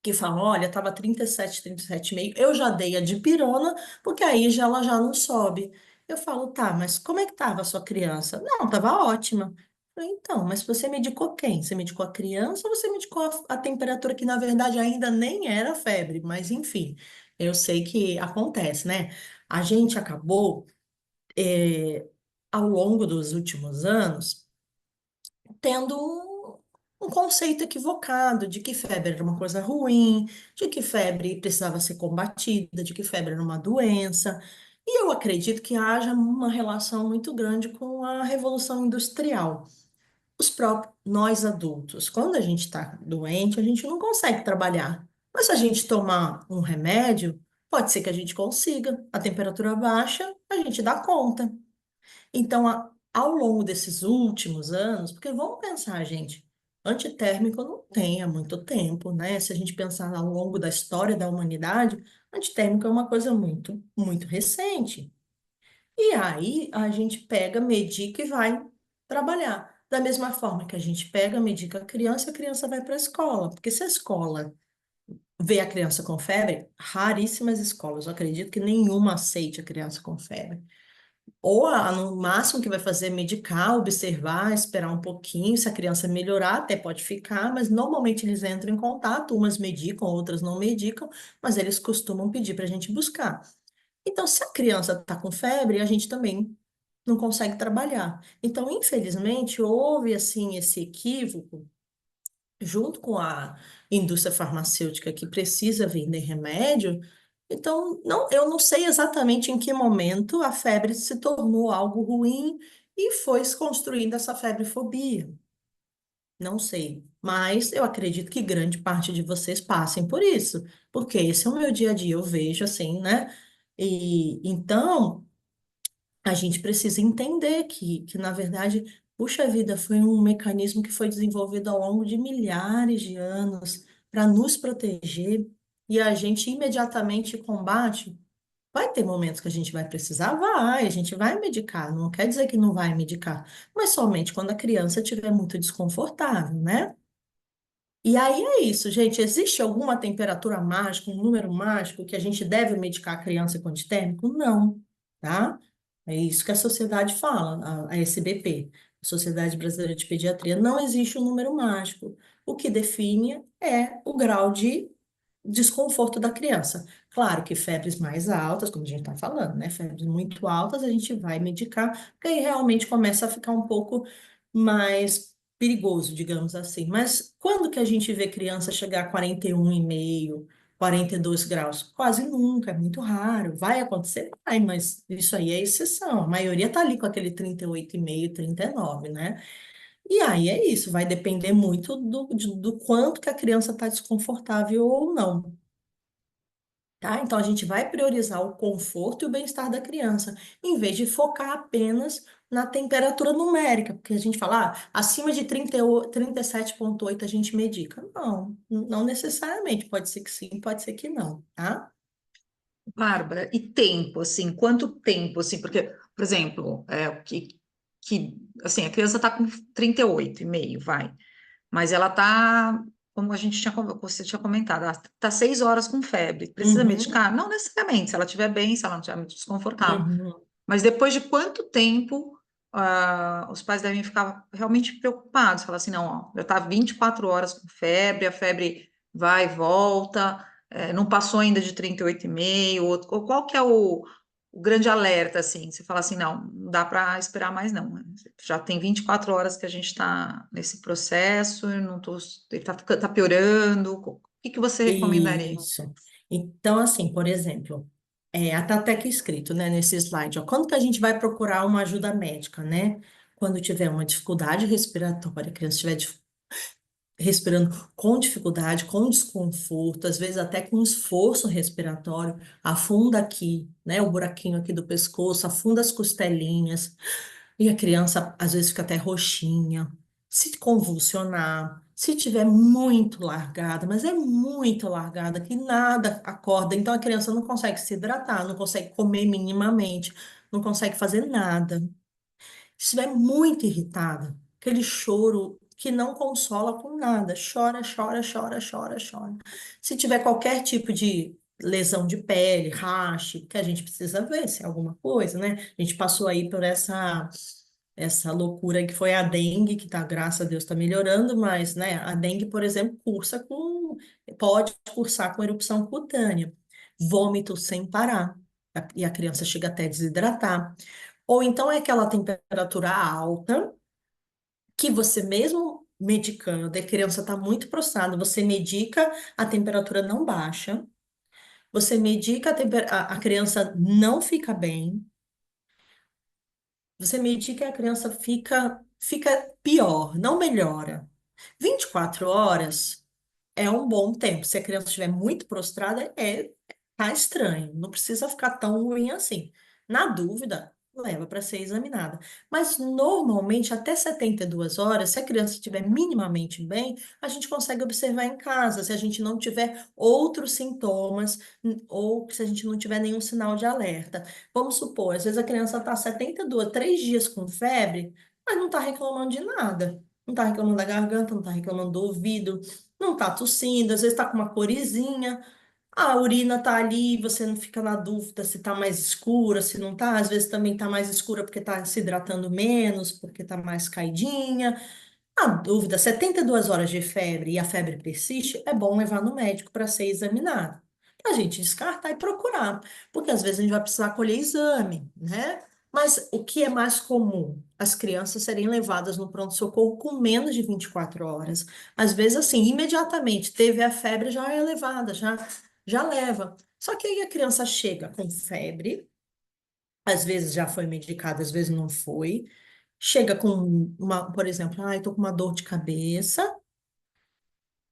que falam, olha, estava 37, 37,5, eu já dei a dipirona, porque aí já ela já não sobe. Eu falo, tá, mas como é que estava a sua criança? Não, estava ótima. Eu falei, então, mas você medicou quem? Você medicou a criança ou você medicou a temperatura que, na verdade, ainda nem era febre? Mas, enfim, eu sei que acontece, né? A gente acabou, ao longo dos últimos anos, tendo um conceito equivocado de que febre era uma coisa ruim, de que febre precisava ser combatida, de que febre era uma doença. E eu acredito que haja uma relação muito grande com a Revolução Industrial. Os próprios, nós adultos, quando a gente está doente, a gente não consegue trabalhar. Mas se a gente tomar um remédio, pode ser que a gente consiga. A temperatura baixa, a gente dá conta. Então, ao longo desses últimos anos, porque vamos pensar, gente, antitérmico não tem há muito tempo, né? Se a gente pensar ao longo da história da humanidade, antitérmico é uma coisa muito, muito recente. E aí a gente pega, medica e vai trabalhar. Da mesma forma que a gente pega, medica a criança vai para a escola. Porque se a escola vê a criança com febre, raríssimas escolas, eu acredito que nenhuma aceite a criança com febre. Ou no máximo que vai fazer é medicar, observar, esperar um pouquinho, se a criança melhorar, até pode ficar, mas normalmente eles entram em contato, umas medicam, outras não medicam, mas eles costumam pedir para a gente buscar. Então, se a criança está com febre, a gente também não consegue trabalhar. Então, infelizmente, houve assim esse equívoco junto com a indústria farmacêutica que precisa vender remédio. Então, não, eu não sei exatamente em que momento a febre se tornou algo ruim e foi se construindo essa febrefobia. Não sei, mas eu acredito que grande parte de vocês passem por isso, porque esse é o meu dia a dia, eu vejo assim, né? E então a gente precisa entender que, na verdade, puxa vida, foi um mecanismo que foi desenvolvido ao longo de milhares de anos para nos proteger e a gente imediatamente combate. Vai ter momentos que a gente vai precisar, vai, a gente vai medicar, não quer dizer que não vai medicar, mas somente quando a criança estiver muito desconfortável, né? E aí é isso, gente. Existe alguma temperatura mágica, um número mágico que a gente deve medicar a criança com antitérmico? Não, tá? É isso que a sociedade fala, a SBP, a Sociedade Brasileira de Pediatria. Não existe um número mágico. O que define é o grau de desconforto da criança. Claro que febres mais altas, como a gente está falando, né? Febres muito altas, a gente vai medicar, porque aí realmente começa a ficar um pouco mais perigoso, digamos assim. Mas quando que a gente vê criança chegar a 41,5, 42 graus? Quase nunca, é muito raro. Vai acontecer? Vai, mas isso aí é exceção. A maioria tá ali com aquele 38,5, 39, né? E aí é isso, vai depender muito do quanto que a criança está desconfortável ou não. Tá? Então, a gente vai priorizar o conforto e o bem-estar da criança, em vez de focar apenas na temperatura numérica, porque a gente fala, acima de 37,8 a gente medica. Não, não necessariamente. Pode ser que sim, pode ser que não, tá? Bárbara, e tempo, assim, quanto tempo, assim, porque, por exemplo, assim, a criança está com 38,5, vai, mas ela está, como você tinha comentado, ela está 6 horas com febre, precisa Uhum, medicar? Não necessariamente, se ela estiver bem, se ela não estiver muito desconfortável, uhum. mas depois de quanto tempo os pais devem ficar realmente preocupados, falar assim, não, ó, já está 24 horas com febre, a febre vai e volta, não passou ainda de 38,5, ou qual que é o grande alerta, assim? Você fala assim, não dá para esperar mais, não. Já tem 24 horas que a gente está nesse processo, eu não tô, ele tá piorando. O que que você recomendaria? Isso. Então, assim, por exemplo, tá até aqui escrito, né, nesse slide, ó, quando que a gente vai procurar uma ajuda médica, né? Quando tiver uma dificuldade respiratória, a criança estiver respirando com dificuldade, com desconforto, às vezes até com esforço respiratório, afunda aqui, né, o buraquinho aqui do pescoço, afunda as costelinhas, e a criança às vezes fica até roxinha, se convulsionar, se tiver muito largada, mas é muito largada, que nada acorda, então a criança não consegue se hidratar, não consegue comer minimamente, não consegue fazer nada. Se estiver muito irritada, aquele choro que não consola com nada, chora, chora, chora, chora, chora. Se tiver qualquer tipo de lesão de pele, rache, que a gente precisa ver se é alguma coisa, né? A gente passou aí por essa loucura que foi a dengue, que tá, graças a Deus, está melhorando, mas, né, a dengue, por exemplo, pode cursar com erupção cutânea, vômito sem parar, e a criança chega até a desidratar. Ou então é aquela temperatura alta que você mesmo medicando, a criança está muito prostrada, você medica, a temperatura não baixa, você medica, a criança não fica bem, você medica e a criança fica pior, não melhora. 24 horas é um bom tempo. Se a criança estiver muito prostrada, tá estranho. Não precisa ficar tão ruim assim. Na dúvida, leva para ser examinada. Mas normalmente, até 72 horas, se a criança estiver minimamente bem, a gente consegue observar em casa, se a gente não tiver outros sintomas, ou se a gente não tiver nenhum sinal de alerta. Vamos supor, às vezes a criança está 72, 3 dias com febre, mas não está reclamando de nada. Não está reclamando da garganta, não está reclamando do ouvido, não tá tossindo, às vezes tá com uma corizinha, a urina tá ali, você não fica na dúvida se tá mais escura, se não tá, às vezes também tá mais escura porque tá se hidratando menos, porque tá mais caidinha. A dúvida, 72 horas de febre e a febre persiste, é bom levar no médico para ser examinado. Para a gente descartar e procurar, porque às vezes a gente vai precisar colher exame, né? Mas o que é mais comum? As crianças serem levadas no pronto-socorro com menos de 24 horas. Às vezes, assim, imediatamente teve a febre, já é levada, já leva. Só que aí a criança chega com febre, às vezes já foi medicada, às vezes não foi. Chega com por exemplo, ai, tô com uma dor de cabeça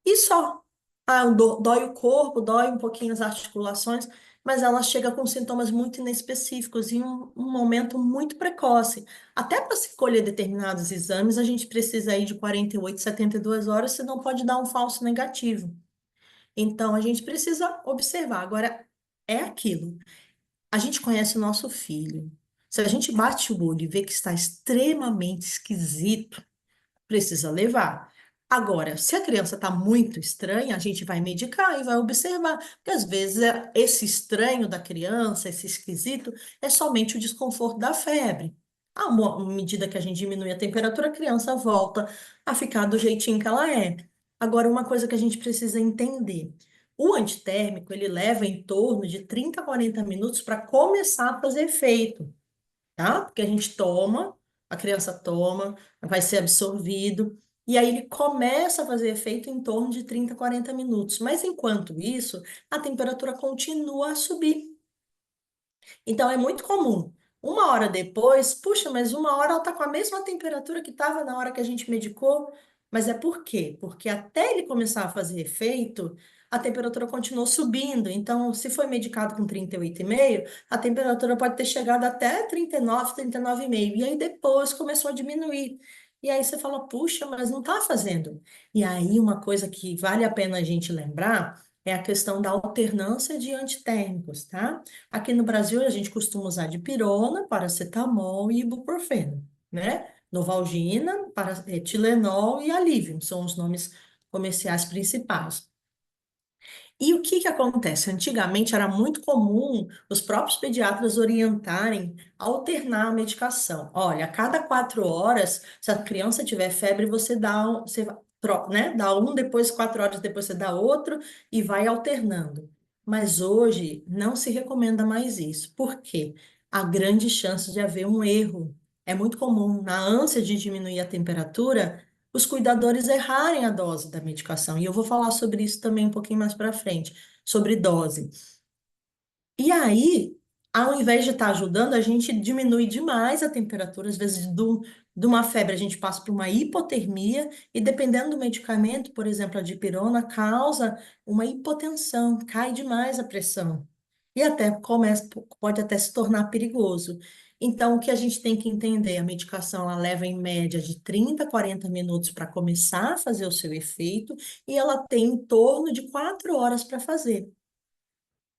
e só. Ah, dói o corpo, dói um pouquinho as articulações, mas ela chega com sintomas muito inespecíficos em um momento muito precoce. Até para se colher determinados exames, a gente precisa aí de 48, 72 horas, senão pode dar um falso negativo. Então, a gente precisa observar. Agora, é aquilo. A gente conhece o nosso filho. Se a gente bate o olho e vê que está extremamente esquisito, precisa levar. Agora, se a criança está muito estranha, a gente vai medicar e vai observar, porque às vezes esse estranho da criança, esse esquisito, é somente o desconforto da febre. À medida que a gente diminui a temperatura, a criança volta a ficar do jeitinho que ela é. Agora, uma coisa que a gente precisa entender. O antitérmico, ele leva em torno de 30 a 40 minutos para começar a fazer efeito, tá? Porque a gente toma, a criança toma, vai ser absorvido, e aí ele começa a fazer efeito em torno de 30, 40 minutos. Mas enquanto isso, a temperatura continua a subir. Então é muito comum. Uma hora depois, puxa, mas uma hora ela está com a mesma temperatura que estava na hora que a gente medicou. Mas é por quê? Porque até ele começar a fazer efeito, a temperatura continuou subindo. Então, se foi medicado com 38,5, a temperatura pode ter chegado até 39, 39,5. E aí depois começou a diminuir. E aí você fala, puxa, mas não está fazendo. E aí uma coisa que vale a pena a gente lembrar é a questão da alternância de antitérmicos, tá? Aqui no Brasil, a gente costuma usar dipirona, paracetamol e ibuprofeno, né? Novalgina, Tilenol e Alivium são os nomes comerciais principais. E o que que acontece? Antigamente era muito comum os próprios pediatras orientarem a alternar a medicação. Olha, a cada 4 horas, se a criança tiver febre, você né? Dá um, depois 4 horas depois você dá outro e vai alternando. Mas hoje não se recomenda mais isso. Por quê? Há grande chance de haver um erro. É muito comum, na ânsia de diminuir a temperatura, os cuidadores errarem a dose da medicação. E eu vou falar sobre isso também um pouquinho mais para frente, sobre dose. E aí, ao invés de estar ajudando, a gente diminui demais a temperatura, às vezes de uma febre a gente passa por uma hipotermia, e dependendo do medicamento, por exemplo, a dipirona, causa uma hipotensão, cai demais a pressão. E até começa, pode até se tornar perigoso. Então, o que a gente tem que entender, a medicação ela leva em média de 30 a 40 minutos para começar a fazer o seu efeito, e ela tem em torno de 4 horas para fazer.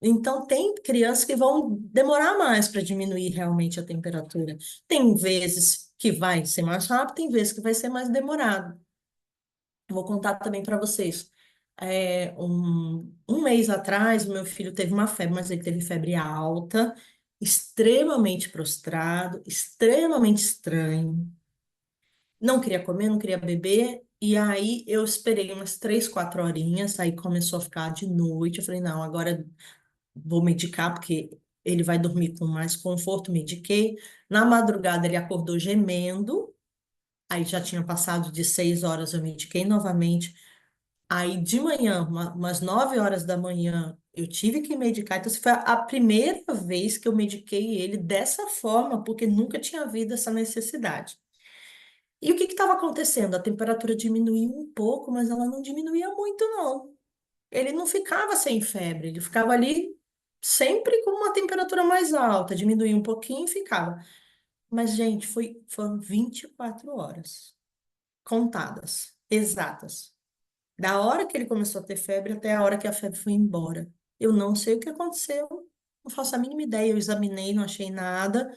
Então, tem crianças que vão demorar mais para diminuir realmente a temperatura. Tem vezes que vai ser mais rápido, tem vezes que vai ser mais demorado. Vou contar também para vocês. Um mês atrás, o meu filho teve uma febre, mas ele teve febre alta, extremamente prostrado, extremamente estranho. Não queria comer, não queria beber. E aí eu esperei umas 3, 4 horinhas, aí começou a ficar de noite. Eu falei, não, agora vou medicar, porque ele vai dormir com mais conforto, mediquei. Na madrugada ele acordou gemendo, aí já tinha passado de 6 horas, eu mediquei novamente. Aí de manhã, umas 9 horas da manhã, eu tive que medicar. Então, essa foi a primeira vez que eu mediquei ele dessa forma, porque nunca tinha havido essa necessidade. E o que estava acontecendo? A temperatura diminuiu um pouco, mas ela não diminuía muito, não. Ele não ficava sem febre, ele ficava ali sempre com uma temperatura mais alta, diminuía um pouquinho e ficava. Mas, gente, foram 24 horas contadas, exatas. Da hora que ele começou a ter febre até a hora que a febre foi embora. Eu não sei o que aconteceu, não faço a mínima ideia. Eu examinei, não achei nada.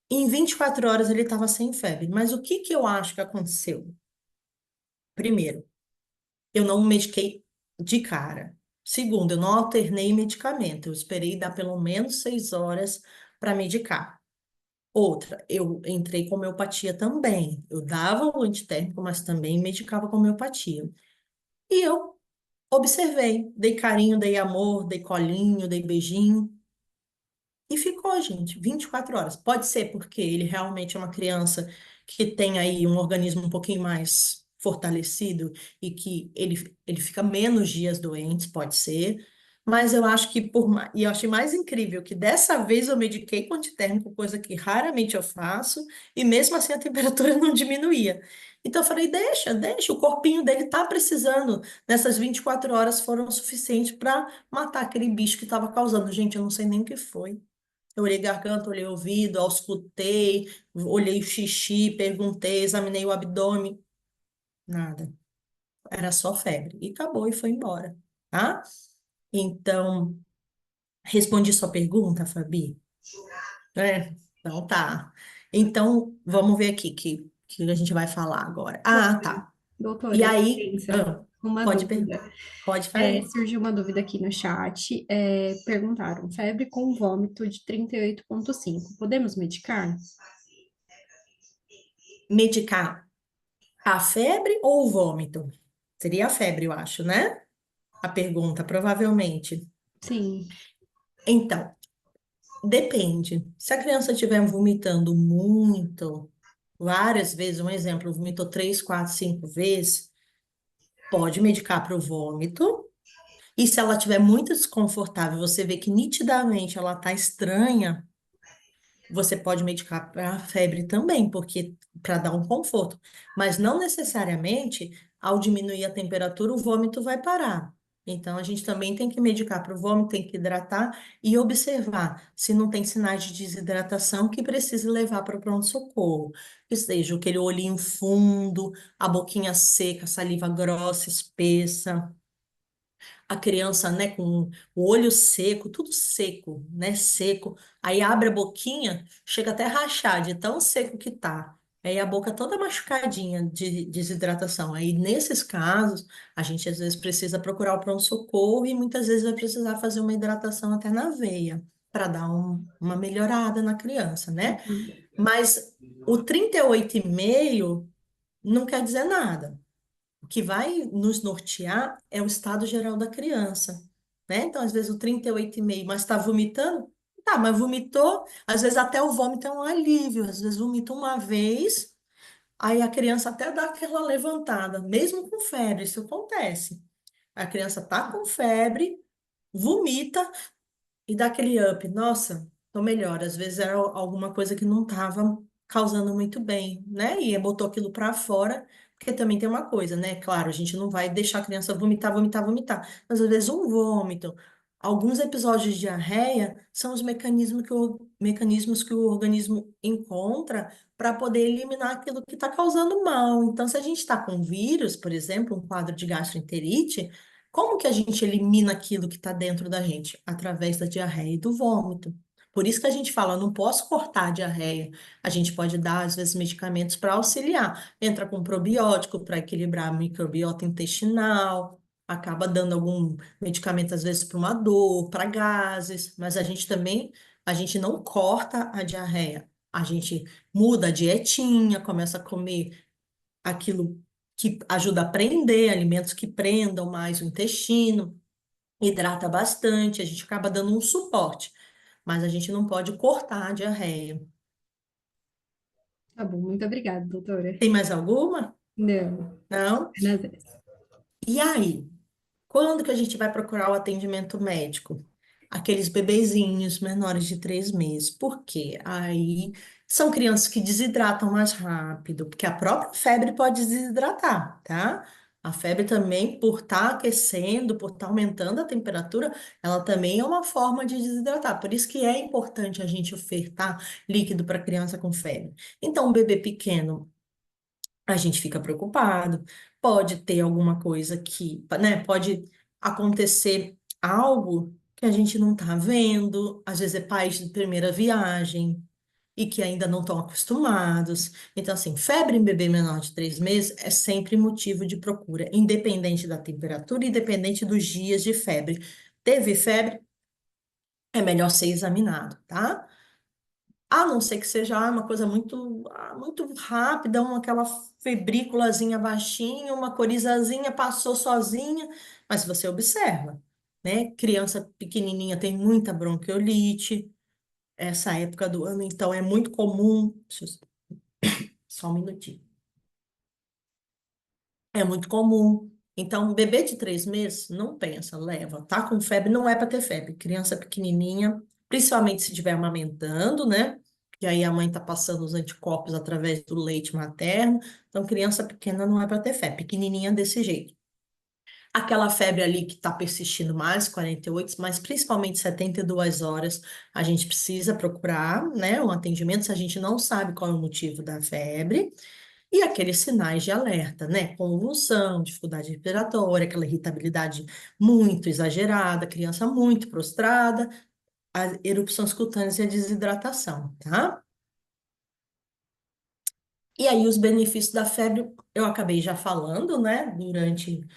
Em 24 horas ele estava sem febre. Mas o que que eu acho que aconteceu? Primeiro, eu não mediquei de cara. Segundo, eu não alternei medicamento. Eu esperei dar pelo menos 6 horas para medicar. Outra, eu entrei com homeopatia também. Eu dava o antitérmico, mas também medicava com homeopatia. E eu observei, dei carinho, dei amor, dei colinho, dei beijinho. E ficou, gente, 24 horas. Pode ser porque ele realmente é uma criança que tem aí um organismo um pouquinho mais fortalecido e que ele fica menos dias doentes, pode ser. Mas eu acho que e eu achei mais incrível que dessa vez eu mediquei com antitérmico, coisa que raramente eu faço, e mesmo assim a temperatura não diminuía. Então eu falei, deixa, deixa, o corpinho dele tá precisando. Nessas 24 horas foram suficientes para matar aquele bicho que estava causando. Gente, eu não sei nem o que foi. Eu olhei garganta, olhei ouvido, auscultei, olhei o xixi, perguntei, examinei o abdômen. Nada. Era só febre. E acabou e foi embora, tá? Então, respondi sua pergunta, Fabi? Então tá. Então, vamos ver aqui que a gente vai falar agora. Ah, tá. E Doutora, aí, licença, uma pode dúvida. perguntar. Pode fazer. Surgiu uma dúvida aqui no chat. Perguntaram: febre com vômito de 38,5. Podemos medicar? Medicar a febre ou o vômito? Seria a febre, eu acho, né? A pergunta, provavelmente. Sim. Então, depende. Se a criança estiver vomitando muito, várias vezes, um exemplo, vomitou 3, 4, 5 vezes, pode medicar para o vômito. E se ela estiver muito desconfortável, você vê que nitidamente ela está estranha, você pode medicar para a febre também, porque para dar um conforto. Mas não necessariamente, ao diminuir a temperatura, o vômito vai parar. Então, a gente também tem que medicar para o vômito, tem que hidratar e observar se não tem sinais de desidratação que precise levar para o pronto-socorro. Que seja aquele olhinho fundo, a boquinha seca, saliva grossa, espessa, a criança, né, com o olho seco, tudo seco, né, seco. Aí abre a boquinha, chega até a rachar de tão seco que tá. Aí a boca toda machucadinha de desidratação. Aí nesses casos, a gente às vezes precisa procurar o pronto-socorro e muitas vezes vai precisar fazer uma hidratação até na veia, para dar uma melhorada na criança, né? Mas o 38,5 não quer dizer nada. o que vai nos nortear é o estado geral da criança, né? Então, às vezes, o 38,5, mas está vomitando? Tá, mas vomitou, às vezes até o vômito é um alívio, às vezes vomita uma vez, aí a criança até dá aquela levantada, mesmo com febre, isso acontece. A criança tá com febre, vomita, e dá aquele up, nossa, tô melhor. Às vezes era alguma coisa que não estava causando muito bem, né? E botou aquilo para fora, porque também tem uma coisa, né? Claro, a gente não vai deixar a criança vomitar, vomitar, vomitar. Mas às vezes um vômito, alguns episódios de diarreia são os mecanismos que o organismo encontra para poder eliminar aquilo que está causando mal. Então, se a gente está com vírus, por exemplo, um quadro de gastroenterite, como que a gente elimina aquilo que está dentro da gente? Através da diarreia e do vômito. Por isso que a gente fala, não posso cortar a diarreia. A gente pode dar, às vezes, medicamentos para auxiliar. Entra com probiótico para equilibrar a microbiota intestinal, acaba dando algum medicamento, às vezes, para uma dor, para gases, mas a gente não corta a diarreia. A gente muda a dietinha, começa a comer aquilo que ajuda a prender, alimentos que prendam mais o intestino, hidrata bastante, a gente acaba dando um suporte, mas a gente não pode cortar a diarreia. Tá bom, muito obrigada, doutora. Tem mais alguma? Não, Não? apenas essa. E aí? Quando que a gente vai procurar o atendimento médico? Aqueles bebezinhos menores de 3 meses. Por quê? Aí são crianças que desidratam mais rápido, porque a própria febre pode desidratar, tá? A febre também, por estar aquecendo, por estar aumentando a temperatura, ela também é uma forma de desidratar. Por isso que é importante a gente ofertar líquido para criança com febre. Então, um bebê pequeno a gente fica preocupado. Pode ter alguma coisa que, né? Pode acontecer algo que a gente não está vendo. Às vezes é pais de primeira viagem e que ainda não estão acostumados. Então, assim, febre em bebê menor de 3 meses é sempre motivo de procura, independente da temperatura, independente dos dias de febre. Teve febre, é melhor ser examinado, tá? A não ser que seja uma coisa muito rápida, aquela febrículazinha baixinha, uma corizazinha passou sozinha, mas você observa, né? Criança pequenininha tem muita bronquiolite, essa época do ano, então é muito comum. Só um minutinho. É muito comum. Então, bebê de 3 meses, não pensa, leva. Tá com febre, não é para ter febre. Criança pequenininha, principalmente se estiver amamentando, né? E aí a mãe tá passando os anticorpos através do leite materno. Então, criança pequena não é para ter febre. Pequenininha desse jeito. Aquela febre ali que está persistindo mais, 48, mas principalmente 72 horas, a gente precisa procurar, né, um atendimento se a gente não sabe qual é o motivo da febre. E aqueles sinais de alerta, né? Convulsão, dificuldade respiratória, aquela irritabilidade muito exagerada, criança muito prostrada, as erupções cutâneas e a desidratação, tá? E aí, os benefícios da febre, eu acabei já falando, né? Durante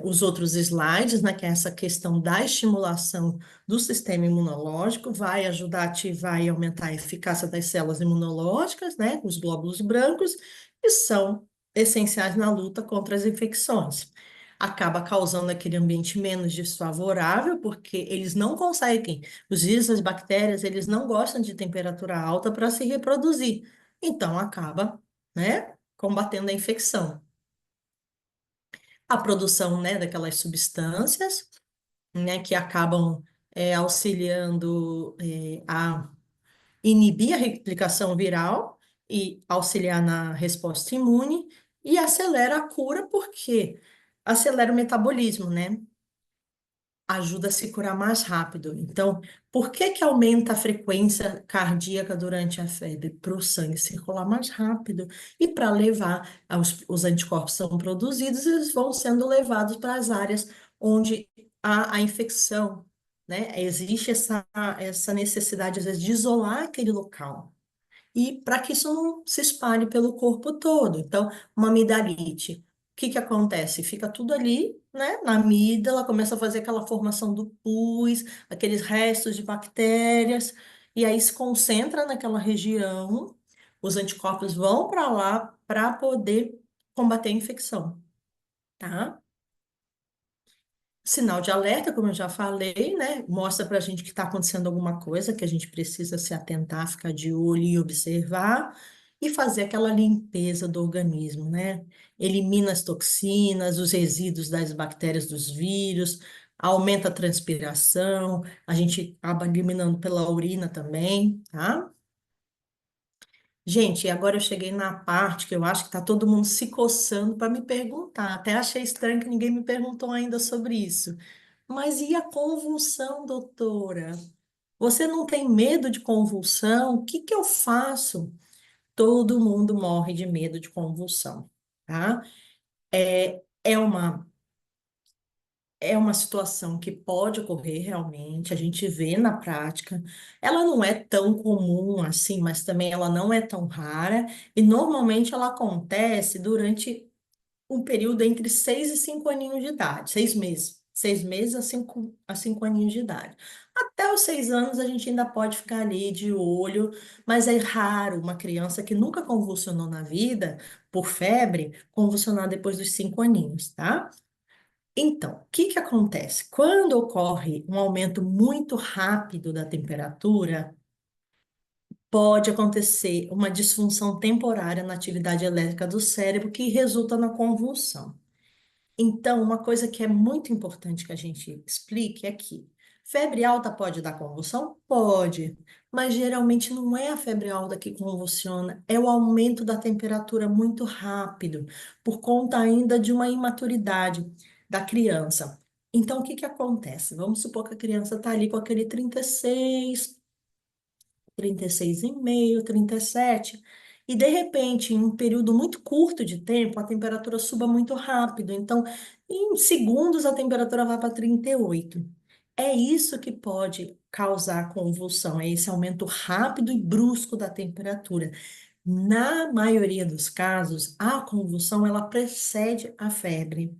os outros slides, né, que é essa questão da estimulação do sistema imunológico, vai ajudar a ativar e aumentar a eficácia das células imunológicas, né, os glóbulos brancos, que são essenciais na luta contra as infecções. Acaba causando aquele ambiente menos desfavorável, porque eles não conseguem, os vírus, as bactérias, eles não gostam de temperatura alta para se reproduzir. Então, acaba, né, combatendo a infecção a produção, né, daquelas substâncias, né, que acabam auxiliando a inibir a replicação viral e auxiliar na resposta imune e acelera a cura porque acelera o metabolismo, né? Ajuda a se curar mais rápido. Então, por que que aumenta a frequência cardíaca durante a febre? Para o sangue circular mais rápido e para levar, os anticorpos são produzidos, eles vão sendo levados para as áreas onde há a infecção, né? Existe essa necessidade, às vezes, de isolar aquele local e para que isso não se espalhe pelo corpo todo. Então, uma amidalite, o que que acontece? Fica tudo ali, né, na amígdala, começa a fazer aquela formação do pus, aqueles restos de bactérias, e aí se concentra naquela região, os anticorpos vão para lá para poder combater a infecção. tá? Sinal de alerta, como eu já falei, né? Mostra para a gente que está acontecendo alguma coisa, que a gente precisa se atentar, ficar de olho e observar, e fazer aquela limpeza do organismo, né? Elimina as toxinas, os resíduos das bactérias dos vírus, aumenta a transpiração, a gente acaba eliminando pela urina também, tá? Gente, e agora eu cheguei na parte que eu acho que está todo mundo se coçando para me perguntar. Até achei estranho que ninguém me perguntou ainda sobre isso. Mas e a convulsão, doutora? Você não tem medo de convulsão? O que que eu faço? Todo mundo morre de medo de convulsão, tá? É uma, é uma situação que pode ocorrer realmente, a gente vê na prática. Ela não é tão comum assim, mas também ela não é tão rara, e normalmente ela acontece durante um período entre 6 e 5 aninhos de idade, 6 meses. 6 meses a cinco aninhos de idade. Até os 6 anos a gente ainda pode ficar ali de olho, mas é raro uma criança que nunca convulsionou na vida por febre convulsionar depois dos 5 aninhos, tá? Então, o que que acontece? Quando ocorre um aumento muito rápido da temperatura, pode acontecer uma disfunção temporária na atividade elétrica do cérebro que resulta na convulsão. Então, uma coisa que é muito importante que a gente explique é que febre alta pode dar convulsão? Pode, mas geralmente não é a febre alta que convulsiona, é o aumento da temperatura muito rápido, por conta ainda de uma imaturidade da criança. Então, o que que acontece? Vamos supor que a criança está ali com aquele 36,5, 37, e de repente, em um período muito curto de tempo, a temperatura suba muito rápido. Então, em segundos, a temperatura vai para 38. É isso que pode causar convulsão, é esse aumento rápido e brusco da temperatura. Na maioria dos casos, a convulsão ela precede a febre.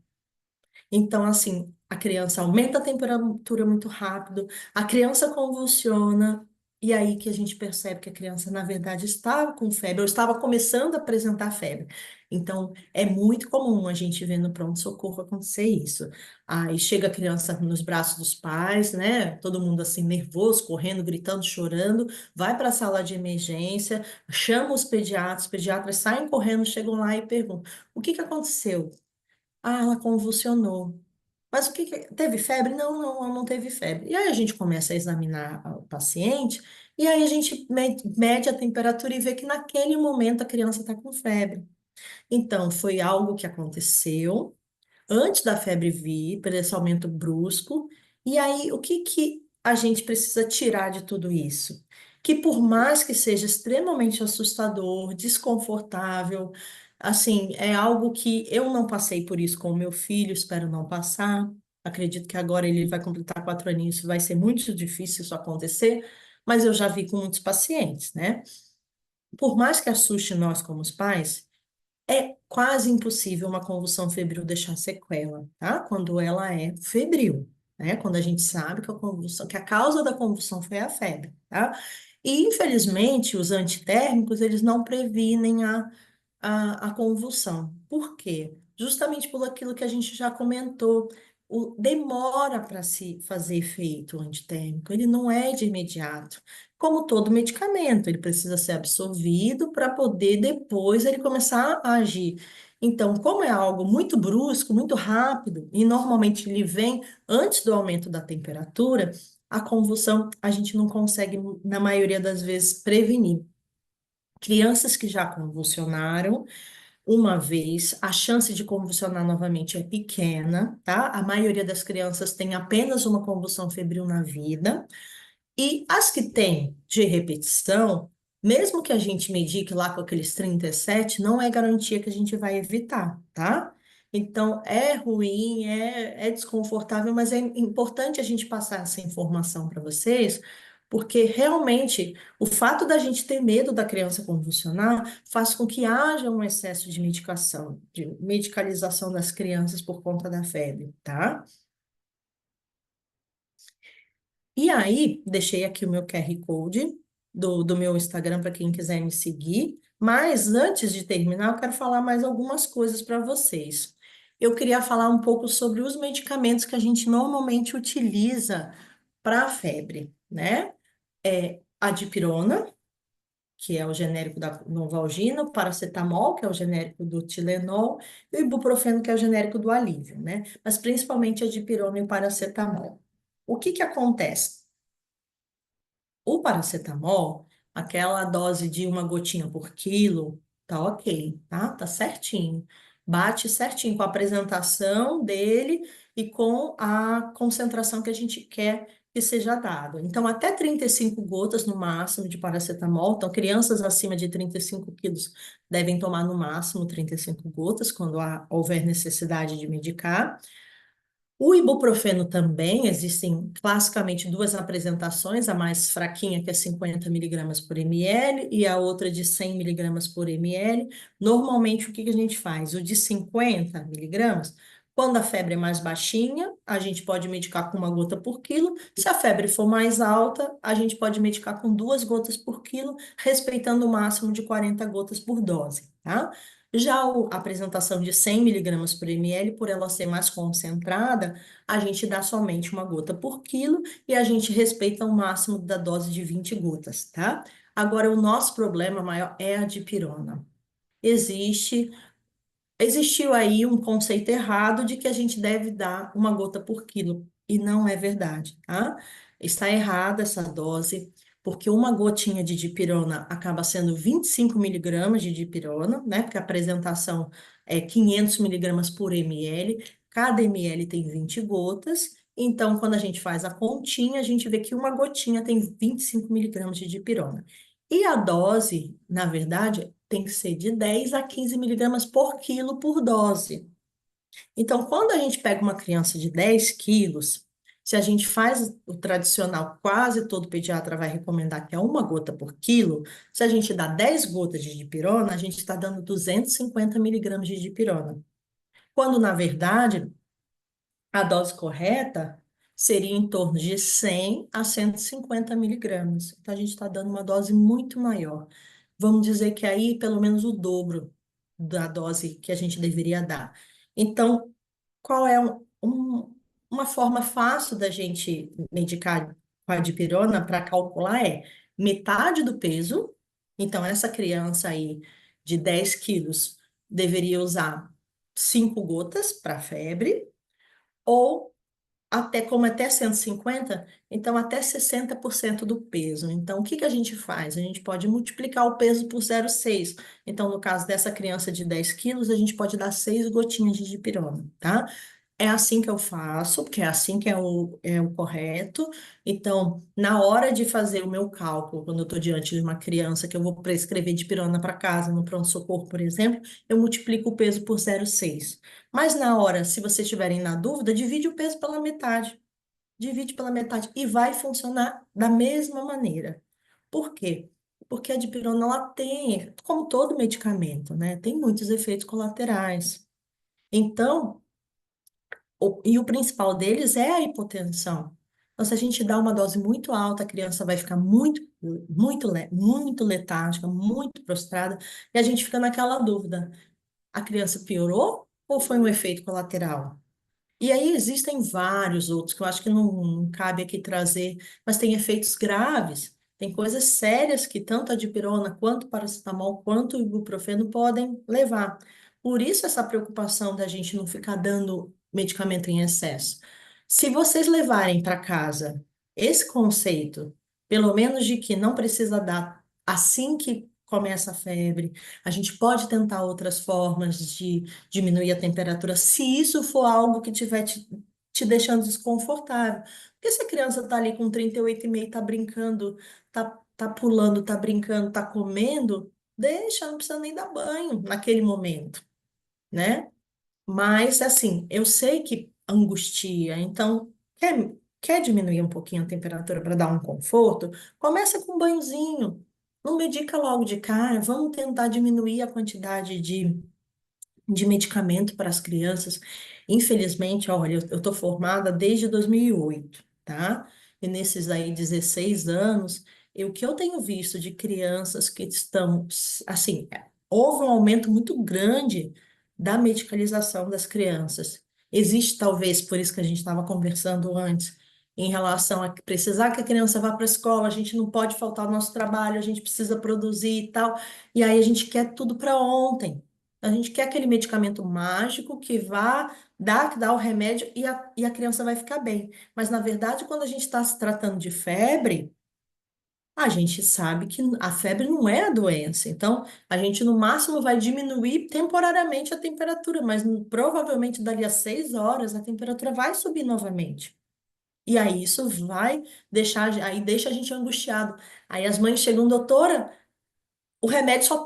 Então, assim, a criança aumenta a temperatura muito rápido, a criança convulsiona, e aí que a gente percebe que a criança, na verdade, estava com febre, ou estava começando a apresentar febre. Então, é muito comum a gente ver no pronto-socorro acontecer isso. Aí chega a criança nos braços dos pais, né? Todo mundo assim, nervoso, correndo, gritando, chorando, vai para a sala de emergência, chama os pediatras saem correndo, chegam lá e perguntam: o que que aconteceu? Ah, ela convulsionou. Mas teve febre? Não, não, ela não teve febre. E aí a gente começa a examinar o paciente, e aí a gente mede a temperatura e vê que naquele momento a criança está com febre. Então, foi algo que aconteceu antes da febre vir, por esse aumento brusco. E aí, o que que a gente precisa tirar de tudo isso? Que por mais que seja extremamente assustador, desconfortável, assim, é algo que eu não passei por isso com o meu filho, espero não passar. Acredito que agora ele vai completar 4 aninhos, vai ser muito difícil isso acontecer, mas eu já vi com muitos pacientes, né? Por mais que assuste nós como os pais, é quase impossível uma convulsão febril deixar sequela, tá? Quando ela é febril, né? Quando a gente sabe que a convulsão, que a causa da convulsão foi a febre, tá? E infelizmente os antitérmicos eles não previnem a convulsão. Por quê? Justamente por aquilo que a gente já comentou. Demora para se fazer efeito o antitérmico, ele não é de imediato. Como todo medicamento, ele precisa ser absorvido para poder depois ele começar a agir. Então, como é algo muito brusco, muito rápido, e normalmente ele vem antes do aumento da temperatura, a convulsão a gente não consegue, na maioria das vezes, prevenir. Crianças que já convulsionaram, uma vez, a chance de convulsionar novamente é pequena, tá? A maioria das crianças tem apenas uma convulsão febril na vida. E as que têm de repetição, mesmo que a gente medique lá com aqueles 37, não é garantia que a gente vai evitar, tá? Então, é ruim, é desconfortável, mas é importante a gente passar essa informação para vocês, porque realmente o fato da gente ter medo da criança convulsionar faz com que haja um excesso de medicação, de medicalização das crianças por conta da febre, tá? E aí, deixei aqui o meu QR Code do meu Instagram para quem quiser me seguir. Mas antes de terminar, eu quero falar mais algumas coisas para vocês. eu queria falar um pouco sobre os medicamentos que a gente normalmente utiliza para a febre, né? A dipirona, que é o genérico da Novalgina, o paracetamol, que é o genérico do Tilenol, e o ibuprofeno, que é o genérico do alívio, né? Mas principalmente a dipirona e o paracetamol. O que que acontece? O paracetamol, aquela dose de uma gotinha por quilo, tá ok, tá? Tá certinho. Bate certinho com a apresentação dele e com a concentração que a gente quer que seja dado. Então, até 35 gotas no máximo de paracetamol. Então, crianças acima de 35 quilos devem tomar no máximo 35 gotas quando houver necessidade de medicar. O ibuprofeno também, existem classicamente duas apresentações, a mais fraquinha, que é 50 miligramas por ml, e a outra de 100 miligramas por ml. Normalmente, o que que a gente faz? O de 50 miligramas, quando a febre é mais baixinha, a gente pode medicar com uma gota por quilo. Se a febre for mais alta, a gente pode medicar com 2 gotas por quilo, respeitando o máximo de 40 gotas por dose, tá? Já a apresentação de 100 miligramas por ml, por ela ser mais concentrada, a gente dá somente uma gota por quilo e a gente respeita o máximo da dose de 20 gotas, tá? Agora, o nosso problema maior é a dipirona. Existe Existiu aí um conceito errado de que a gente deve dar uma gota por quilo, e não é verdade, tá? Está errada essa dose, porque uma gotinha de dipirona acaba sendo 25 miligramas de dipirona, né? Porque a apresentação é 500 miligramas por ml, cada ml tem 20 gotas, então quando a gente faz a continha, a gente vê que uma gotinha tem 25 miligramas de dipirona. E a dose, na verdade, tem que ser de 10 a 15 miligramas por quilo por dose. Então, quando a gente pega uma criança de 10 quilos, se a gente faz o tradicional, quase todo pediatra vai recomendar que é uma gota por quilo, se a gente dá 10 gotas de dipirona, a gente está dando 250 miligramas de dipirona. Quando, na verdade, a dose correta seria em torno de 100 a 150 miligramas. Então, a gente está dando uma dose muito maior. Vamos dizer que aí, pelo menos o dobro da dose que a gente deveria dar. Então, qual é uma forma fácil da gente medicar com a dipirona para calcular é metade do peso. Então, essa criança aí de 10 quilos deveria usar 5 gotas para febre ou até 150, então até 60% do peso. Então, o que que a gente faz? A gente pode multiplicar o peso por 0,6. Então, no caso dessa criança de 10 quilos, a gente pode dar 6 gotinhas de dipirona, tá? É assim que eu faço, porque é assim que é o correto. Então, na hora de fazer o meu cálculo, quando eu estou diante de uma criança que eu vou prescrever dipirona para casa, no pronto-socorro, por exemplo, eu multiplico o peso por 0,6. Mas na hora, se vocês estiverem na dúvida, divide o peso pela metade. Divide pela metade e vai funcionar da mesma maneira. Por quê? Porque a dipirona, ela tem, como todo medicamento, né? Tem muitos efeitos colaterais. Então, e o principal deles é a hipotensão. Então, se a gente dá uma dose muito alta, a criança vai ficar muito letárgica, muito prostrada, e a gente fica naquela dúvida: a criança piorou ou foi um efeito colateral? E aí existem vários outros que eu acho que não cabe aqui trazer, mas tem efeitos graves, tem coisas sérias que tanto a dipirona, quanto o paracetamol, quanto o ibuprofeno podem levar. Por isso essa preocupação da gente não ficar dando medicamento em excesso. Se vocês levarem para casa esse conceito, pelo menos de que não precisa dar assim que começa a febre, a gente pode tentar outras formas de diminuir a temperatura, se isso for algo que estiver te deixando desconfortável. Porque se a criança está ali com 38,5, está brincando, tá pulando, está brincando, está comendo, deixa, não precisa nem dar banho naquele momento, né? Mas, assim, eu sei que angustia, então, quer diminuir um pouquinho a temperatura para dar um conforto? Começa com um banhozinho. Não medica logo de cara, vamos tentar diminuir a quantidade de medicamento para as crianças. Infelizmente, olha, eu estou formada desde 2008, tá? E nesses aí 16 anos, o que eu tenho visto de crianças que estão, assim, houve um aumento muito grande da medicalização das crianças. Existe, talvez, por isso que a gente estava conversando antes, em relação a precisar que a criança vá para a escola, a gente não pode faltar ao nosso trabalho, a gente precisa produzir e tal, e aí a gente quer tudo para ontem. A gente quer aquele medicamento mágico que vá dar o remédio e a criança vai ficar bem. Mas, na verdade, quando a gente está se tratando de febre, a gente sabe que a febre não é a doença. Então, a gente no máximo vai diminuir temporariamente a temperatura, mas provavelmente dali a 6 horas a temperatura vai subir novamente. E aí isso vai deixar, aí deixa a gente angustiado. Aí as mães chegam, doutora, o remédio só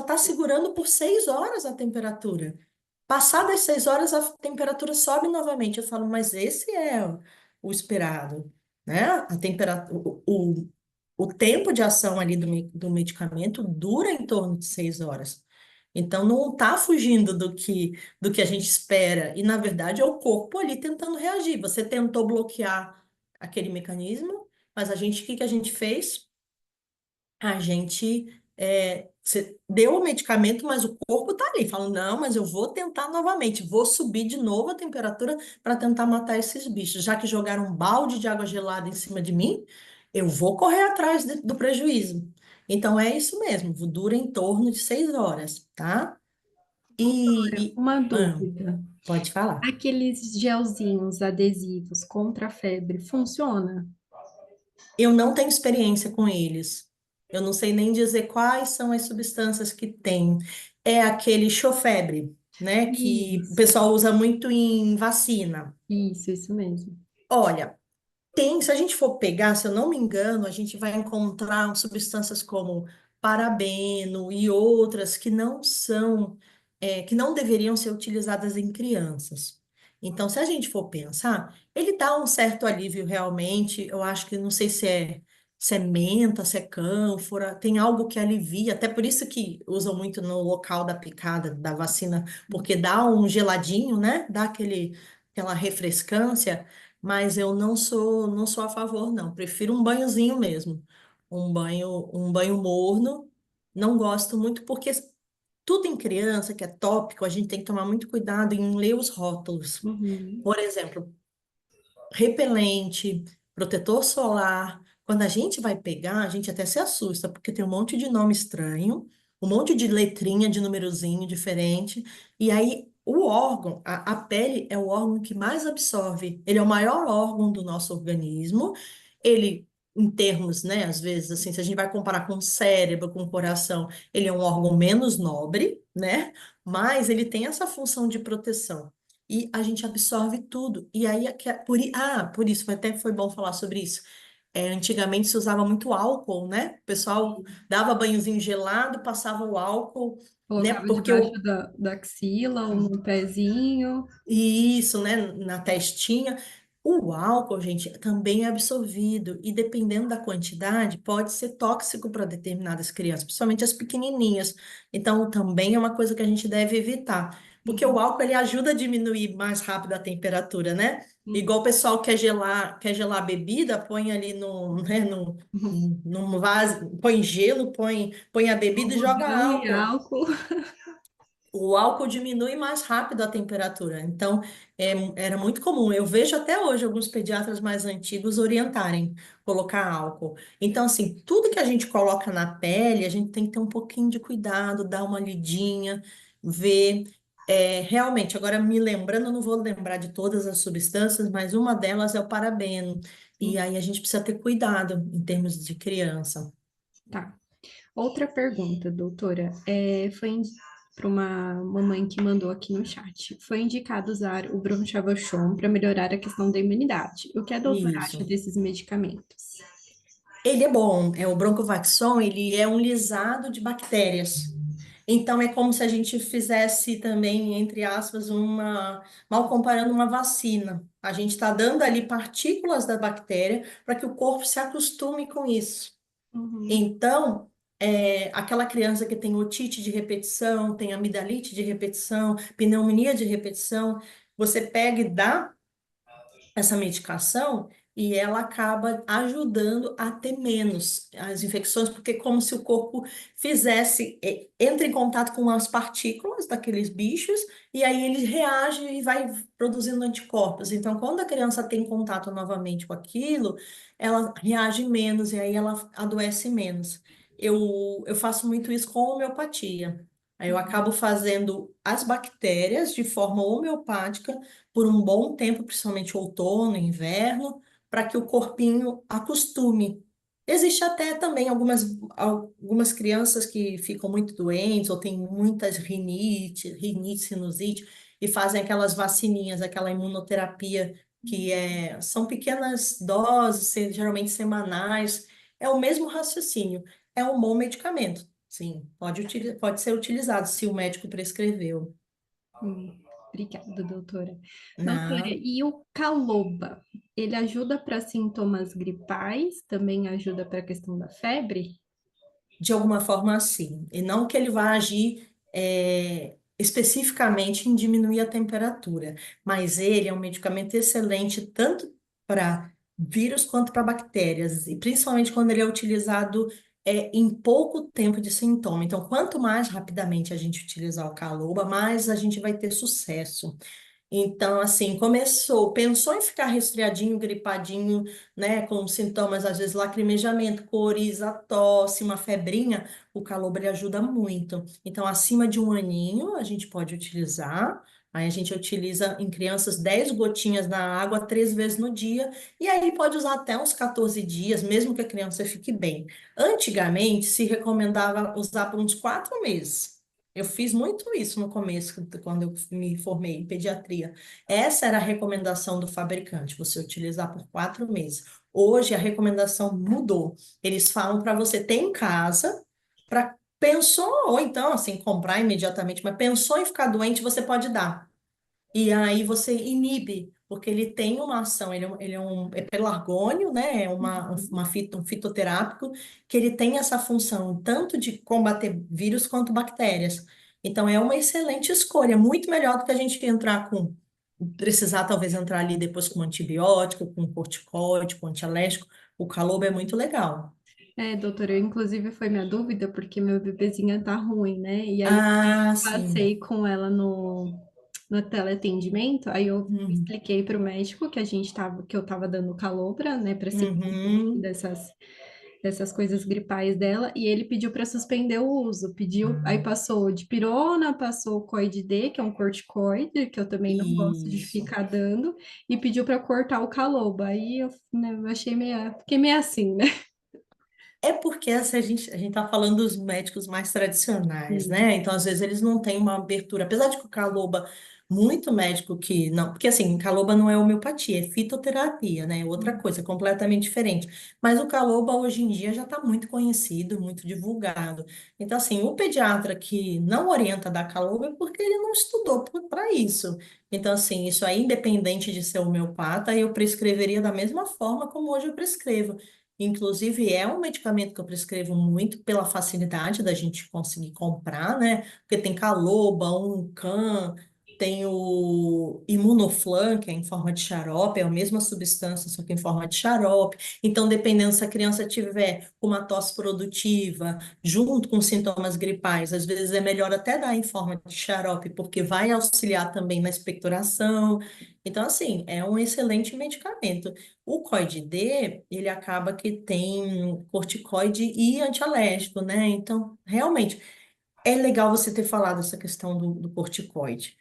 tá segurando por 6 horas a temperatura. Passadas 6 horas, a temperatura sobe novamente. Eu falo, mas esse é o esperado, né? A temperatura, o tempo de ação ali do medicamento dura em torno de 6 horas. Então, não está fugindo do que a gente espera. E, na verdade, é o corpo ali tentando reagir. Você tentou bloquear aquele mecanismo, mas o que que a gente fez? A gente você deu o medicamento, mas o corpo tá ali, falando, não, mas eu vou tentar novamente, vou subir de novo a temperatura para tentar matar esses bichos. Já que jogaram um balde de água gelada em cima de mim, eu vou correr atrás do prejuízo. Então é isso mesmo, dura em torno de 6 horas, tá? Uma Ah, dúvida. pode falar. Aqueles gelzinhos adesivos contra a febre, funciona? Eu não tenho experiência com eles. Eu não sei nem dizer quais são as substâncias que tem. É aquele chofebre, né? Que o Isso, pessoal usa muito em vacina. isso mesmo. Olha, se a gente for pegar, se eu não me engano, a gente vai encontrar substâncias como parabeno e outras que não são, que não deveriam ser utilizadas em crianças. Então, se a gente for pensar, ele dá um certo alívio realmente. Eu acho que não sei se é menta, se é cânfora, tem algo que alivia, até por isso que usam muito no local da picada da vacina, porque dá um geladinho, né? Dá aquela refrescância. Mas eu não sou a favor, não. Prefiro um banhozinho mesmo. Um banho morno. Não gosto muito porque tudo em criança que é tópico, a gente tem que tomar muito cuidado em ler os rótulos. Uhum, Por exemplo, repelente, protetor solar. Quando a gente vai pegar, a gente até se assusta, porque tem um monte de nome estranho, um monte de letrinha de numerozinho diferente, e aí o órgão, a pele é o órgão que mais absorve, ele é o maior órgão do nosso organismo, ele, em termos, né, às vezes, assim, se a gente vai comparar com o cérebro, com o coração, ele é um órgão menos nobre, né, mas ele tem essa função de proteção e a gente absorve tudo. E aí, por isso, até foi bom falar sobre isso. Antigamente se usava muito álcool, né? O pessoal dava banhozinho gelado, passava o álcool, né? colocava Porque debaixo da axila ou no pezinho. isso, né, na testinha. O álcool, gente, também é absorvido e dependendo da quantidade, pode ser tóxico para determinadas crianças, principalmente as pequenininhas. Então, também é uma coisa que a gente deve evitar, porque o Uhum, álcool ele ajuda a diminuir mais rápido a temperatura, né? uhum, Igual o pessoal quer gelar a bebida, põe ali no, né, no, uhum. num vaso, põe gelo, põe a bebida e joga Algodão e álcool. álcool. O álcool diminui mais rápido a temperatura. Então, era muito comum. Eu vejo até hoje alguns pediatras mais antigos orientarem colocar álcool. Então, assim, tudo que a gente coloca na pele, a gente tem que ter um pouquinho de cuidado, dar uma lidinha, ver. Realmente, agora me lembrando, eu não vou lembrar de todas as substâncias, mas uma delas é o parabeno. E aí a gente precisa ter cuidado em termos de criança. Tá. Outra pergunta, doutora. Foi para uma mamãe que mandou aqui no chat. Foi indicado usar o Bronchavoxon para melhorar a questão da imunidade. O que a doutora acha Isso. desses medicamentos? Ele é bom, o Broncovaxon, ele é um lisado de bactérias. Então, é como se a gente fizesse também, entre aspas, mal comparando uma vacina. A gente está dando ali partículas da bactéria para que o corpo se acostume com isso. Uhum, Então, aquela criança que tem otite de repetição, tem amidalite de repetição, pneumonia de repetição, você pega e dá essa medicação, e ela acaba ajudando a ter menos as infecções, porque é como se o corpo fizesse, entra em contato com as partículas daqueles bichos, e aí ele reage e vai produzindo anticorpos. Então, quando a criança tem contato novamente com aquilo, ela reage menos, e aí ela adoece menos. Eu faço muito isso com homeopatia. Aí eu acabo fazendo as bactérias de forma homeopática por um bom tempo, principalmente outono, inverno, para que o corpinho acostume. Existe até também algumas crianças que ficam muito doentes ou têm muitas rinite, sinusite, e fazem aquelas vacininhas, aquela imunoterapia, são pequenas doses, geralmente semanais. É o mesmo raciocínio. É um bom medicamento. Sim, pode ser utilizado se o médico prescreveu. Hum, Obrigada, doutora. Doutora, Não. e o caloba? Ele ajuda para sintomas gripais? Também ajuda para a questão da febre? De alguma forma assim. E não que ele vá agir especificamente em diminuir a temperatura, mas ele é um medicamento excelente tanto para vírus quanto para bactérias, e principalmente quando ele é utilizado em pouco tempo de sintoma. Então, quanto mais rapidamente a gente utilizar o caloba, mais a gente vai ter sucesso. Então, assim, pensou em ficar resfriadinho, gripadinho, né, com sintomas, às vezes, lacrimejamento, coriza, tosse, uma febrinha, o Calobre ajuda muito. Então, acima de um aninho, a gente pode utilizar. Aí a gente utiliza em crianças 10 gotinhas na água 3 vezes no dia, e aí pode usar até uns 14 dias, mesmo que a criança fique bem. Antigamente, se recomendava usar por uns 4 meses. Eu fiz muito isso no começo, quando eu me formei em pediatria. Essa era a recomendação do fabricante, você utilizar por 4 meses. Hoje a recomendação mudou. Eles falam para você ter em casa, para pensou, ou então assim, comprar imediatamente, mas pensou em ficar doente, você pode dar. E aí você inibe, porque ele tem uma ação, ele é pelargônio, né? Um fitoterápico, que ele tem essa função tanto de combater vírus quanto bactérias. Então é uma excelente escolha, muito melhor do que a gente precisar talvez entrar ali depois com antibiótico, com corticoide, com antialérgico. O Caloba é muito legal. É, doutora, inclusive foi minha dúvida, porque meu bebezinha tá ruim, né? E aí Ah, sim. passei com ela no teleatendimento, aí eu Uhum. expliquei para o médico que eu tava dando calobra, né, para seguir um pouquinho Uhum. dessas coisas gripais dela, e ele pediu para suspender o uso, aí passou de pirona, passou o Coid D, que é um corticoide, que eu também não gosto de Isso. ficar dando, e pediu para cortar o caloba. Aí eu, né, eu fiquei meio assim, né? É porque a gente está falando dos médicos mais tradicionais, Sim. né? Então, às vezes, eles não têm uma abertura. Apesar de que o Caloba, muito médico que não. Porque, assim, Caloba não é homeopatia, é fitoterapia, né? É outra coisa, completamente diferente. Mas o Caloba, hoje em dia, já está muito conhecido, muito divulgado. Então, assim, o pediatra que não orienta da Caloba é porque ele não estudou para isso. Então, assim, isso aí, independente de ser homeopata, eu prescreveria da mesma forma como hoje eu prescrevo. Inclusive, é um medicamento que eu prescrevo muito pela facilidade da gente conseguir comprar, né? Porque tem Caloba, Uncan, tem o Imunoflan, que é em forma de xarope, é a mesma substância, só que em forma de xarope. Então, dependendo se a criança tiver uma tosse produtiva, junto com sintomas gripais, às vezes é melhor até dar em forma de xarope, porque vai auxiliar também na expectoração. Então, assim, é um excelente medicamento. O COID-D, ele acaba que tem corticoide e antialérgico, né? Então, realmente, é legal você ter falado essa questão do corticoide.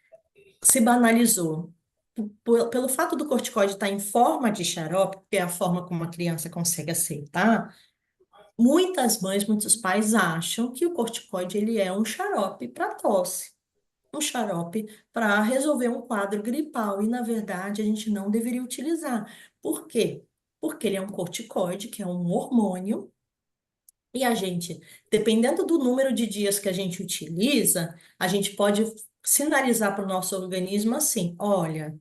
Se banalizou. Pelo fato do corticoide estar em forma de xarope, que é a forma como a criança consegue aceitar, muitas mães, muitos pais acham que o corticoide ele é um xarope para tosse, um xarope para resolver um quadro gripal. E, na verdade, a gente não deveria utilizar. Por quê? Porque ele é um corticoide, que é um hormônio, e a gente, dependendo do número de dias que a gente utiliza, a gente pode sinalizar para o nosso organismo assim: olha.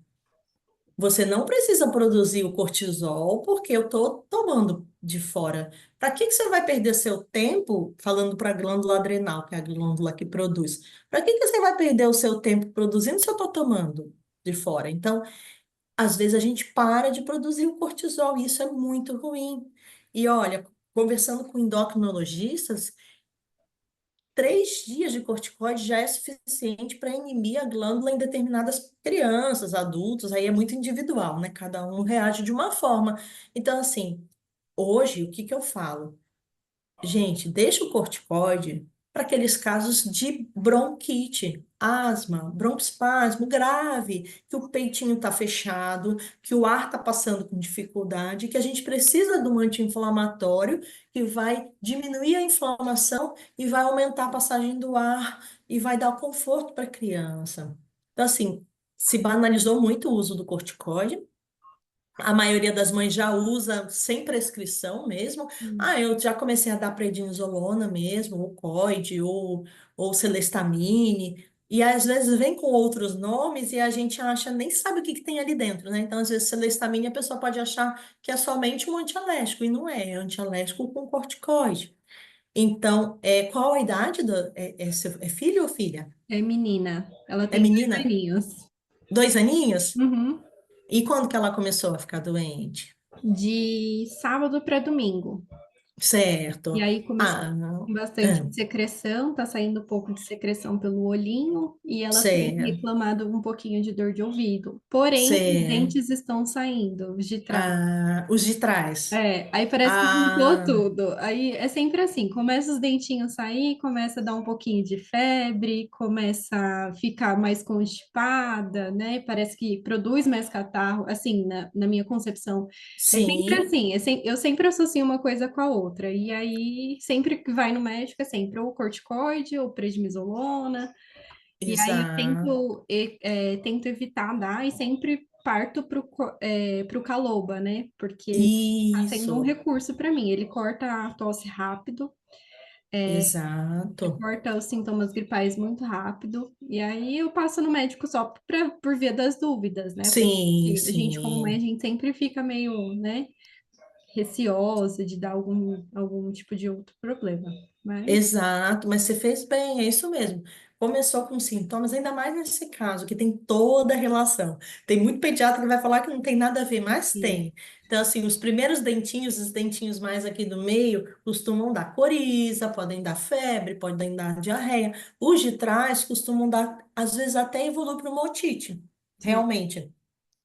Você não precisa produzir o cortisol porque eu estou tomando de fora. Para que que você vai perder seu tempo falando para a glândula adrenal, que é a glândula que produz? Para que que você vai perder o seu tempo produzindo se eu estou tomando de fora? Então, às vezes a gente para de produzir o cortisol, e isso é muito ruim. E olha, conversando com endocrinologistas, 3 dias de corticoide já é suficiente para inibir a glândula em determinadas crianças, adultos, aí é muito individual, né? Cada um reage de uma forma. Então, assim, hoje, o que que eu falo? Gente, deixa o corticoide para aqueles casos de bronquite, asma, broncoespasmo grave, que o peitinho está fechado, que o ar está passando com dificuldade, que a gente precisa de um anti-inflamatório que vai diminuir a inflamação e vai aumentar a passagem do ar e vai dar conforto para a criança. Então, assim, se banalizou muito o uso do corticoide. A maioria das mães já usa sem prescrição mesmo. Hum. Ah, eu já comecei a dar prednisolona mesmo, ou COID, ou Celestamine. E às vezes vem com outros nomes e a gente acha, nem sabe o que que tem ali dentro, né? Então, às vezes, Celestamine a pessoa pode achar que é somente um antialérgico, e não é, é antialérgico com corticoide. Então, qual a idade é filho ou filha? É menina, ela É tem dois menina? aninhos. 2 aninhos? Uhum. E quando que ela começou a ficar doente? De sábado para domingo. E Certo. aí começou Ah, com não. bastante secreção, tá saindo um pouco de secreção pelo olhinho e ela tem Certo, reclamado um pouquinho de dor de ouvido. Porém, os certo. dentes estão saindo os de trás. Ah, os de trás. É, aí parece que juntou Ah, tudo. Aí é sempre assim, começa os dentinhos a sair, começa a dar um pouquinho de febre, começa a ficar mais constipada, né? Parece que produz mais catarro, assim, na minha concepção. É sempre sim, assim, eu sempre associo uma coisa com a outra. E aí, sempre que vai no médico, é sempre ou corticoide ou prednisolona. E aí exato. tento evitar dar e sempre parto pro Caloba, né? Porque tá sendo um Isso, recurso para mim. Ele corta a tosse rápido, exato. corta os sintomas gripais muito rápido. E aí eu passo no médico só por via das dúvidas, né? Sim, Porque a gente, como mãe, a sim. gente sempre fica meio, né, receosa de dar algum tipo de outro problema. Mas, Exato, mas você fez bem, é isso mesmo. Começou com sintomas, ainda mais nesse caso, que tem toda a relação. Tem muito pediatra que vai falar que não tem nada a ver, mas sim, tem. Então, assim, os primeiros dentinhos, os dentinhos mais aqui do meio, costumam dar coriza, podem dar febre, podem dar diarreia. Os de trás costumam dar, às vezes, até evolui para uma otite, sim, realmente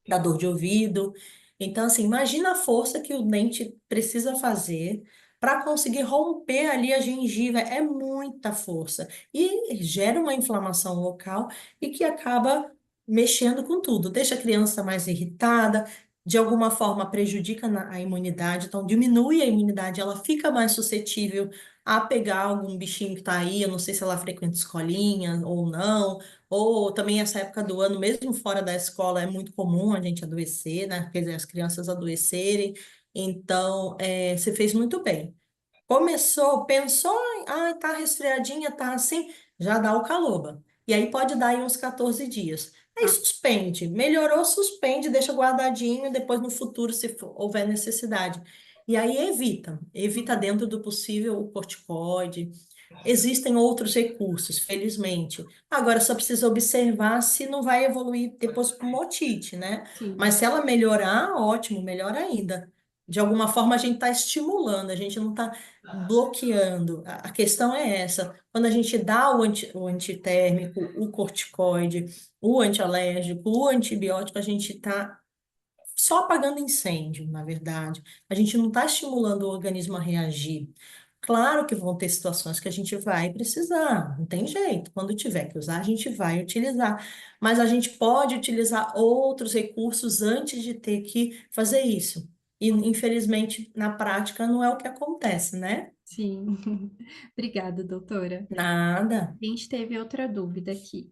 da dor de ouvido. Então, assim, imagina a força que o dente precisa fazer para conseguir romper ali a gengiva. É muita força. E gera uma inflamação local e que acaba mexendo com tudo. Deixa a criança mais irritada, de alguma forma prejudica a imunidade, então diminui a imunidade, ela fica mais suscetível a pegar algum bichinho que está aí. Eu não sei se ela frequenta escolinha ou não. Ou também essa época do ano, mesmo fora da escola, é muito comum a gente adoecer, né? Quer dizer, as crianças adoecerem. Então, você fez muito bem. Começou, pensou, tá resfriadinha, tá assim, já dá o caloba. E aí pode dar aí uns 14 dias. Aí tá, suspende. Melhorou, suspende, deixa guardadinho, depois no futuro, se houver necessidade. E aí evita dentro do possível o corticoide. Existem outros recursos, felizmente. Agora só precisa observar se não vai evoluir depois para uma otite, né? Mas sim, se ela melhorar, ótimo, melhor ainda. De alguma forma a gente está estimulando, a gente não está bloqueando. A questão é essa. Quando a gente dá o antitérmico, o corticoide, o antialérgico, o antibiótico, a gente está só apagando incêndio, na verdade. A gente não está estimulando o organismo a reagir. Claro que vão ter situações que a gente vai precisar, não tem jeito. Quando tiver que usar, a gente vai utilizar. Mas a gente pode utilizar outros recursos antes de ter que fazer isso. E, infelizmente, na prática, não é o que acontece, né? sim. Obrigada, doutora. Nada. A gente teve outra dúvida aqui.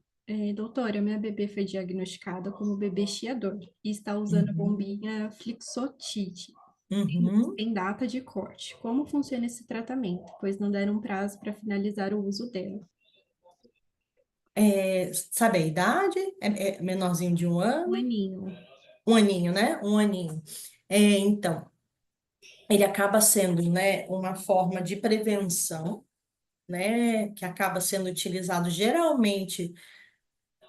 Doutora, minha bebê foi diagnosticada como bebê chiador e está usando a Uhum. bombinha Flixotide. Uhum. Tem data de corte. Como funciona esse tratamento? Pois não deram prazo para finalizar o uso dela. Sabe a idade? É menorzinho de um Um ano? aninho. 1 aninho, né? 1 aninho. Então. Ele acaba sendo, né, uma forma de prevenção, né, que acaba sendo utilizado geralmente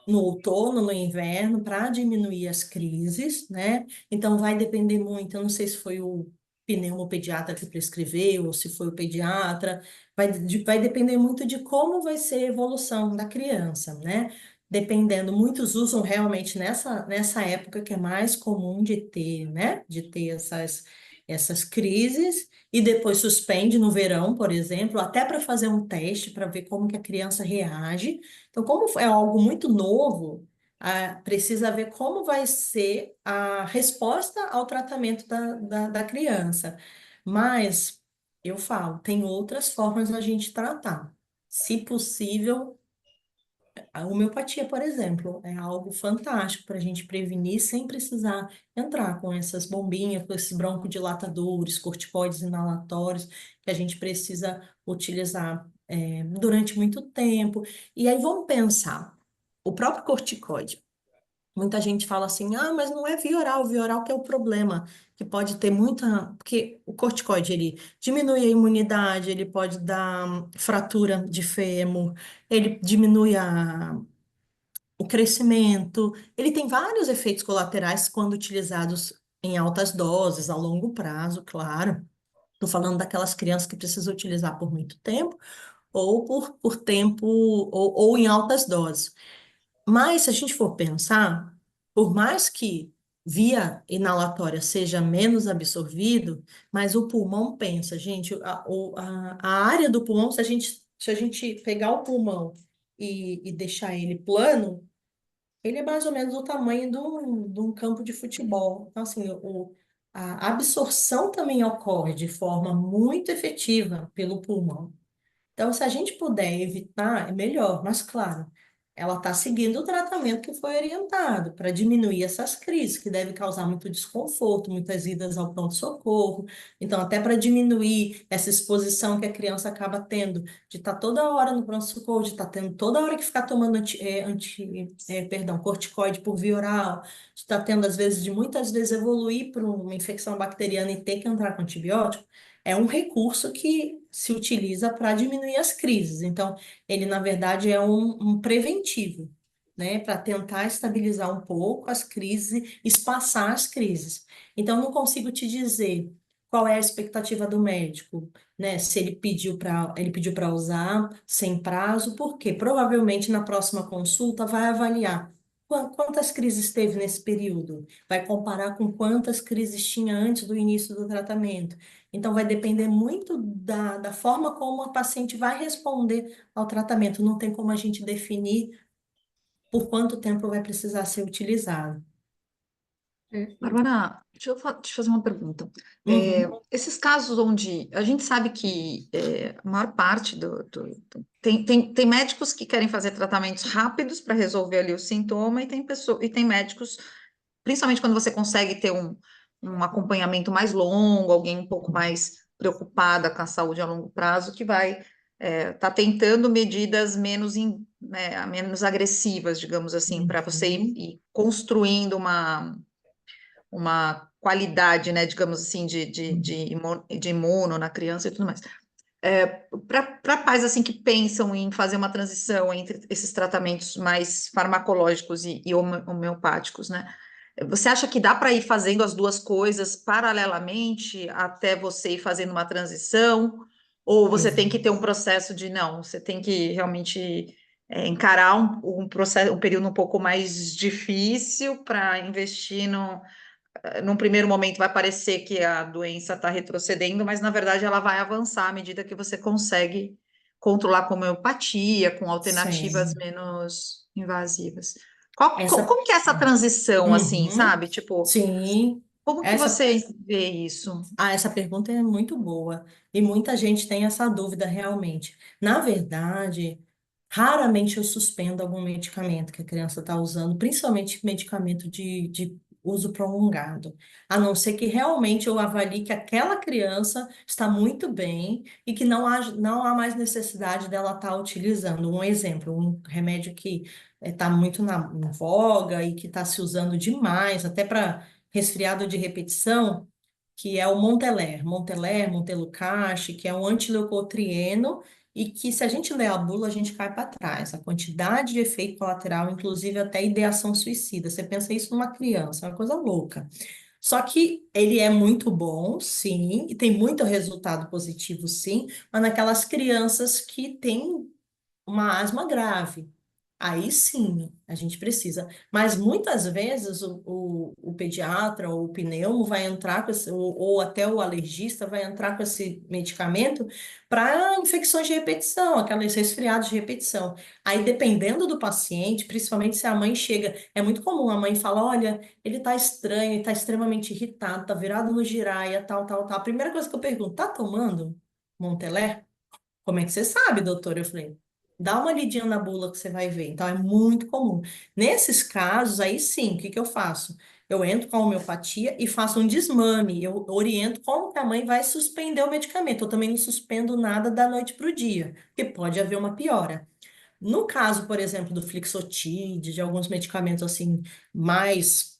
no outono, no inverno, para diminuir as crises, né? Então vai depender muito, eu não sei se foi o pneumopediatra que prescreveu, ou se foi o pediatra, vai depender muito de como vai ser a evolução da criança, né? Dependendo, muitos usam realmente nessa época que é mais comum de ter, né? De ter essas crises, e depois suspende no verão, por exemplo, até para fazer um teste para ver como que a criança reage. Então, como é algo muito novo, precisa ver como vai ser a resposta ao tratamento da criança. Mas, eu falo, tem outras formas da gente tratar. Se possível, a homeopatia, por exemplo, é algo fantástico para a gente prevenir sem precisar entrar com essas bombinhas, com esses broncodilatadores, corticoides inalatórios, que a gente precisa utilizar, durante muito tempo. E aí vamos pensar, o próprio corticoide. Muita gente fala assim, mas não é via oral que é o problema, que pode ter muita... Porque o corticoide, ele diminui a imunidade, ele pode dar fratura de fêmur, ele diminui o crescimento. Ele tem vários efeitos colaterais quando utilizados em altas doses, a longo prazo, claro. Estou falando daquelas crianças que precisam utilizar por muito tempo, ou por tempo, ou em altas doses. Mas, se a gente for pensar, por mais que via inalatória seja menos absorvido, mas o pulmão pensa, gente, a área do pulmão, se a gente pegar o pulmão e deixar ele plano, ele é mais ou menos do tamanho de um campo de futebol. Então, assim, a absorção também ocorre de forma muito efetiva pelo pulmão. Então, se a gente puder evitar, é melhor, mas claro, ela está seguindo o tratamento que foi orientado para diminuir essas crises, que deve causar muito desconforto, muitas idas ao pronto-socorro. Então, até para diminuir essa exposição que a criança acaba tendo, de estar toda hora no pronto-socorro, de estar tendo toda hora que ficar tomando corticoide por via oral, de estar tendo, às vezes, de muitas vezes evoluir para uma infecção bacteriana e ter que entrar com antibiótico, é um recurso que se utiliza para diminuir as crises. Então, ele, na verdade, é um preventivo, né, para tentar estabilizar um pouco as crises, espaçar as crises. Então, não consigo te dizer qual é a expectativa do médico, né, se ele pediu para usar sem prazo, porque provavelmente na próxima consulta vai avaliar quantas crises teve nesse período, vai comparar com quantas crises tinha antes do início do tratamento. Então, vai depender muito da forma como a paciente vai responder ao tratamento. Não tem como a gente definir por quanto tempo vai precisar ser utilizado. Perfeito. Bárbara, deixa eu te fazer uma pergunta. Uhum, Esses casos onde a gente sabe que a maior parte tem médicos que querem fazer tratamentos rápidos para resolver ali o sintoma, e tem médicos, principalmente quando você consegue ter um acompanhamento mais longo, alguém um pouco mais preocupada com a saúde a longo prazo, que vai tá tentando medidas menos agressivas, digamos assim, para você uhum, ir construindo uma qualidade, né, digamos assim, de imuno na criança e tudo mais. Para pais assim que pensam em fazer uma transição entre esses tratamentos mais farmacológicos e homeopáticos, né? Você acha que dá para ir fazendo as duas coisas paralelamente até você ir fazendo uma transição? Ou você tem que ter um processo de não, você tem que realmente encarar um processo, um período um pouco mais difícil para investir no, num primeiro momento vai parecer que a doença está retrocedendo, mas na verdade ela vai avançar à medida que você consegue controlar com homeopatia, com alternativas sim. menos invasivas. Essa, Como que é essa transição, assim, uhum, sabe? Tipo, sim. como que Essa, você vê isso? essa pergunta é muito boa e muita gente tem essa dúvida realmente. Na verdade, raramente eu suspendo algum medicamento que a criança está usando, principalmente medicamento de uso prolongado, a não ser que realmente eu avalie que aquela criança está muito bem e que não há mais necessidade dela estar utilizando. Um exemplo, um remédio que está muito na voga e que está se usando demais, até para resfriado de repetição, que é o Monteler, Montelucast, que é um antileucotrieno e que se a gente ler a bula, a gente cai para trás. A quantidade de efeito colateral, inclusive até ideação suicida. Você pensa isso numa criança, é uma coisa louca. Só que ele é muito bom, sim, e tem muito resultado positivo, sim, mas naquelas crianças que têm uma asma grave. Aí sim, a gente precisa. Mas muitas vezes o pediatra ou o pneumo vai entrar com esse, ou até o alergista vai entrar com esse medicamento para infecções de repetição, aqueles resfriados de repetição. Aí, dependendo do paciente, principalmente se a mãe chega, é muito comum a mãe falar: olha, ele tá estranho, ele tá extremamente irritado, tá virado no giraia, tal, tal, tal. A primeira coisa que eu pergunto: tá tomando Montelé? Como é que você sabe, doutor? Eu falei, dá uma lidinha na bula que você vai ver. Então, é muito comum. Nesses casos, aí sim, o que que eu faço? Eu entro com a homeopatia e faço um desmame. Eu oriento como que a mãe vai suspender o medicamento. Eu também não suspendo nada da noite para o dia, porque pode haver uma piora. No caso, por exemplo, do Flixotide, de alguns medicamentos assim, mais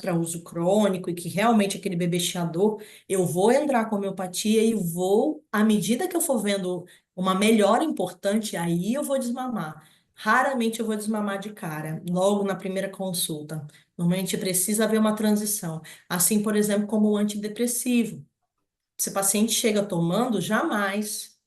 para uso crônico e que realmente aquele bebê chiador, eu vou entrar com homeopatia e vou, à medida que eu for vendo uma melhora importante, aí eu vou desmamar. Raramente eu vou desmamar de cara, logo na primeira consulta. Normalmente precisa haver uma transição. Assim, por exemplo, como o antidepressivo. Se o paciente chega tomando, jamais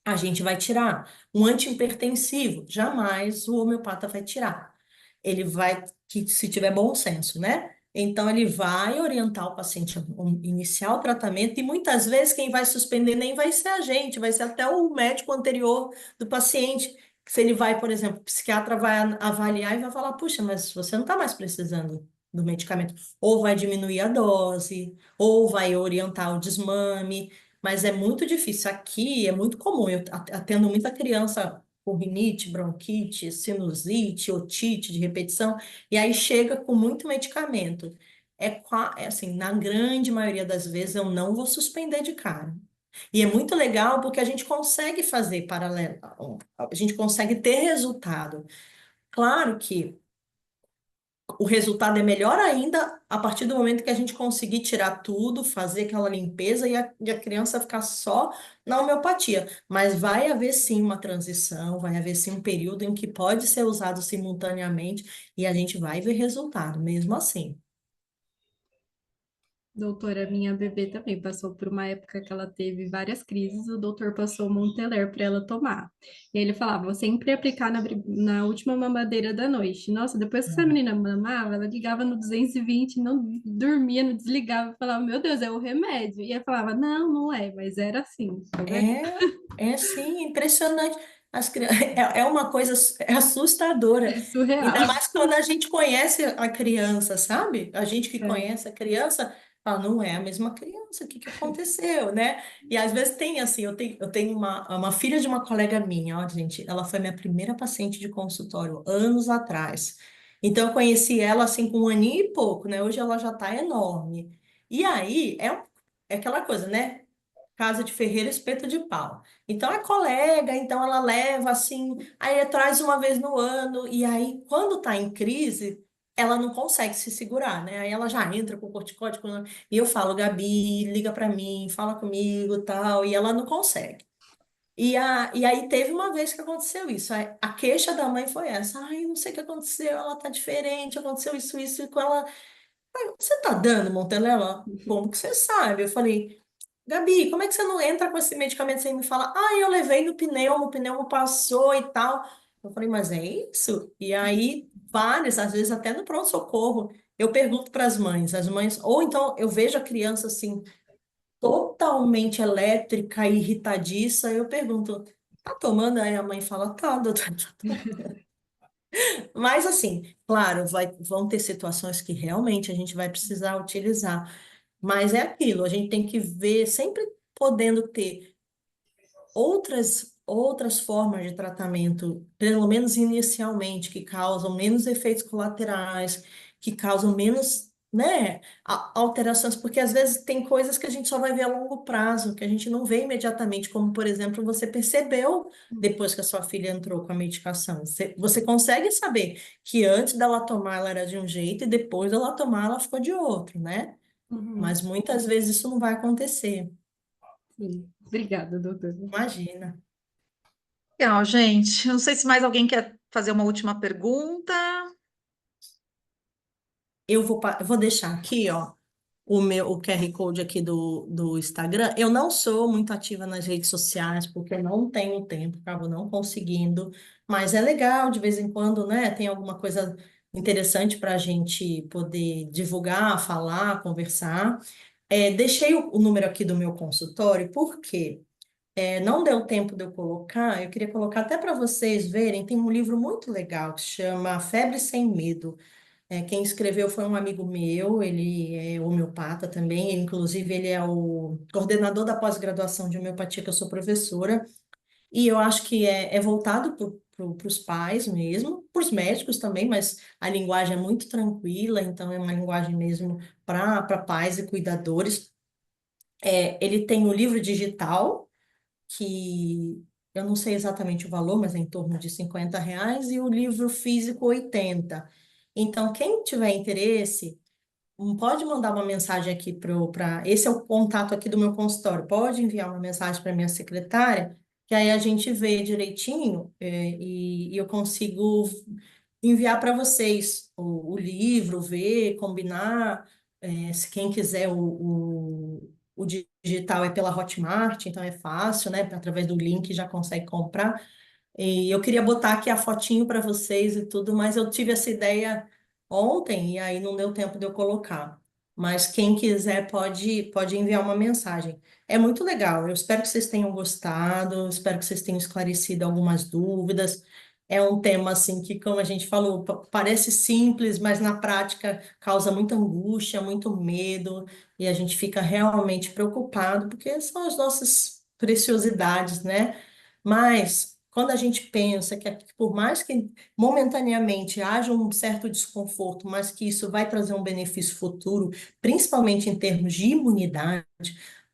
a gente vai tirar. Um antihipertensivo, jamais o homeopata vai tirar. Ele vai, que se tiver bom senso, né? Então, ele vai orientar o paciente a iniciar o tratamento e muitas vezes quem vai suspender nem vai ser a gente, vai ser até o médico anterior do paciente. Se ele vai, por exemplo, o psiquiatra vai avaliar e vai falar: puxa, mas você não está mais precisando do medicamento. Ou vai diminuir a dose, ou vai orientar o desmame. Mas é muito difícil. Aqui é muito comum. Eu atendo muita criança com rinite, bronquite, sinusite, otite de repetição, e aí chega com muito medicamento. É assim, na grande maioria das vezes eu não vou suspender de cara. E é muito legal porque a gente consegue fazer paralelo, a gente consegue ter resultado. Claro que o resultado é melhor ainda a partir do momento que a gente conseguir tirar tudo, fazer aquela limpeza e a criança ficar só na homeopatia. Mas vai haver sim uma transição, vai haver sim um período em que pode ser usado simultaneamente e a gente vai ver resultado, mesmo assim. Doutora, minha bebê também passou por uma época que ela teve várias crises, o doutor passou Monteler para ela tomar. E ele falava, vou sempre aplicar na última mamadeira da noite. Nossa, depois que essa menina mamava, ela ligava no 220, não dormia, não desligava, falava, meu Deus, é o remédio. E ela falava, não, não é, mas era assim, tá vendo? É sim, impressionante. É uma coisa assustadora. É surreal. Ainda mais quando a gente conhece a criança, sabe? A gente que É. conhece a criança, fala, não é a mesma criança, o que que aconteceu, né? E às vezes tem assim, eu tenho uma filha de uma colega minha, ó, gente, ela foi minha primeira paciente de consultório, anos atrás. Então eu conheci ela assim com um aninho e pouco, né? Hoje ela já tá enorme. E aí, é aquela coisa, né? Casa de ferreiro, espeto de pau. Então é colega, então ela leva assim, aí traz uma vez no ano, e aí quando tá em crise, ela não consegue se segurar, né? Aí ela já entra com corticóide, e eu falo, Gabi, liga pra mim, fala comigo, tal, e ela não consegue. E aí teve uma vez que aconteceu isso. A queixa da mãe foi essa: ai, não sei o que aconteceu, ela tá diferente, aconteceu isso, e com ela. Você tá dando, Montelela? Como que você sabe? Eu falei. Gabi, como é que você não entra com esse medicamento sem me falar? Ah, eu levei no pneumo, o pneumo passou e tal. Eu falei, mas é isso? E aí, várias, às vezes até no pronto-socorro, eu pergunto para as mães, ou então eu vejo a criança assim, totalmente elétrica, irritadiça, eu pergunto, tá tomando? Aí a mãe fala, tá, doutor. Mas assim, claro, vão ter situações que realmente a gente vai precisar utilizar. Mas é aquilo, a gente tem que ver, sempre podendo ter outras formas de tratamento, pelo menos inicialmente, que causam menos efeitos colaterais, que causam menos, né, alterações, porque às vezes tem coisas que a gente só vai ver a longo prazo, que a gente não vê imediatamente, como, por exemplo, você percebeu depois que a sua filha entrou com a medicação. Você consegue saber que antes dela tomar ela era de um jeito e depois dela tomar ela ficou de outro, né? Uhum, Mas muitas vezes isso não vai acontecer. sim. Obrigada, doutora. Imagina. Legal, gente. Não sei se mais alguém quer fazer uma última pergunta. Eu vou deixar aqui, ó, o QR Code aqui do Instagram. Eu não sou muito ativa nas redes sociais, porque eu não tenho tempo, acabo não conseguindo, mas é legal, de vez em quando, né? Tem alguma coisa interessante para a gente poder divulgar, falar, conversar. Deixei o número aqui do meu consultório, porque não deu tempo de eu colocar, eu queria colocar até para vocês verem, tem um livro muito legal que se chama Febre Sem Medo. Quem escreveu foi um amigo meu, ele é homeopata também, inclusive ele é o coordenador da pós-graduação de homeopatia, que eu sou professora, e eu acho que é voltado para os pais mesmo, para os médicos também, mas a linguagem é muito tranquila, então é uma linguagem mesmo para pais e cuidadores. Ele tem o livro digital, que eu não sei exatamente o valor, mas é em torno de R$ 50, e o livro físico 80. Então, quem tiver interesse, pode mandar uma mensagem aqui para. Esse é o contato aqui do meu consultório. Pode enviar uma mensagem para minha secretária, que aí a gente vê direitinho, e eu consigo enviar para vocês o livro, ver, combinar. Se quem quiser o digital é pela Hotmart, então é fácil, né? Através do link já consegue comprar. E eu queria botar aqui a fotinho para vocês e tudo, mas eu tive essa ideia ontem e aí não deu tempo de eu colocar. Mas quem quiser pode enviar uma mensagem. É muito legal. Eu espero que vocês tenham gostado, espero que vocês tenham esclarecido algumas dúvidas. É um tema assim que, como a gente falou, parece simples, mas na prática causa muita angústia, muito medo, e a gente fica realmente preocupado, porque são as nossas preciosidades, né? Mas quando a gente pensa que por mais que momentaneamente haja um certo desconforto, mas que isso vai trazer um benefício futuro, principalmente em termos de imunidade,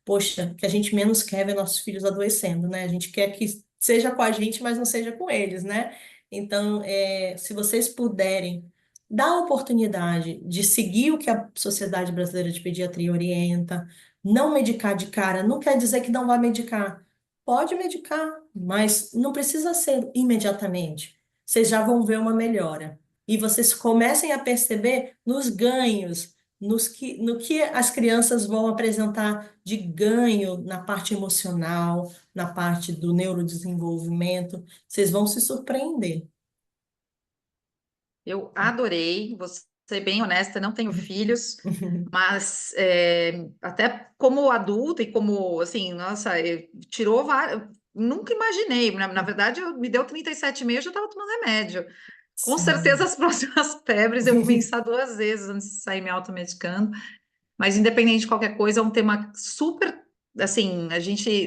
poxa, que a gente menos quer ver nossos filhos adoecendo, né? A gente quer que seja com a gente, mas não seja com eles, né? Então, se vocês puderem dar a oportunidade de seguir o que a Sociedade Brasileira de Pediatria orienta, não medicar de cara, não quer dizer que não vai medicar. Pode medicar, mas não precisa ser imediatamente. Vocês já vão ver uma melhora. E vocês comecem a perceber nos ganhos, no que as crianças vão apresentar de ganho na parte emocional, na parte do neurodesenvolvimento. Vocês vão se surpreender. Eu adorei, vou ser bem honesta, não tenho filhos, mas até como adulta e como, assim, nossa, tirou várias. Nunca imaginei, na verdade, me deu 37,5, eu já estava tomando remédio. Com certeza, Sim. as próximas febres eu vou pensar duas vezes antes de sair me automedicando. Mas, independente de qualquer coisa, é um tema super. Assim,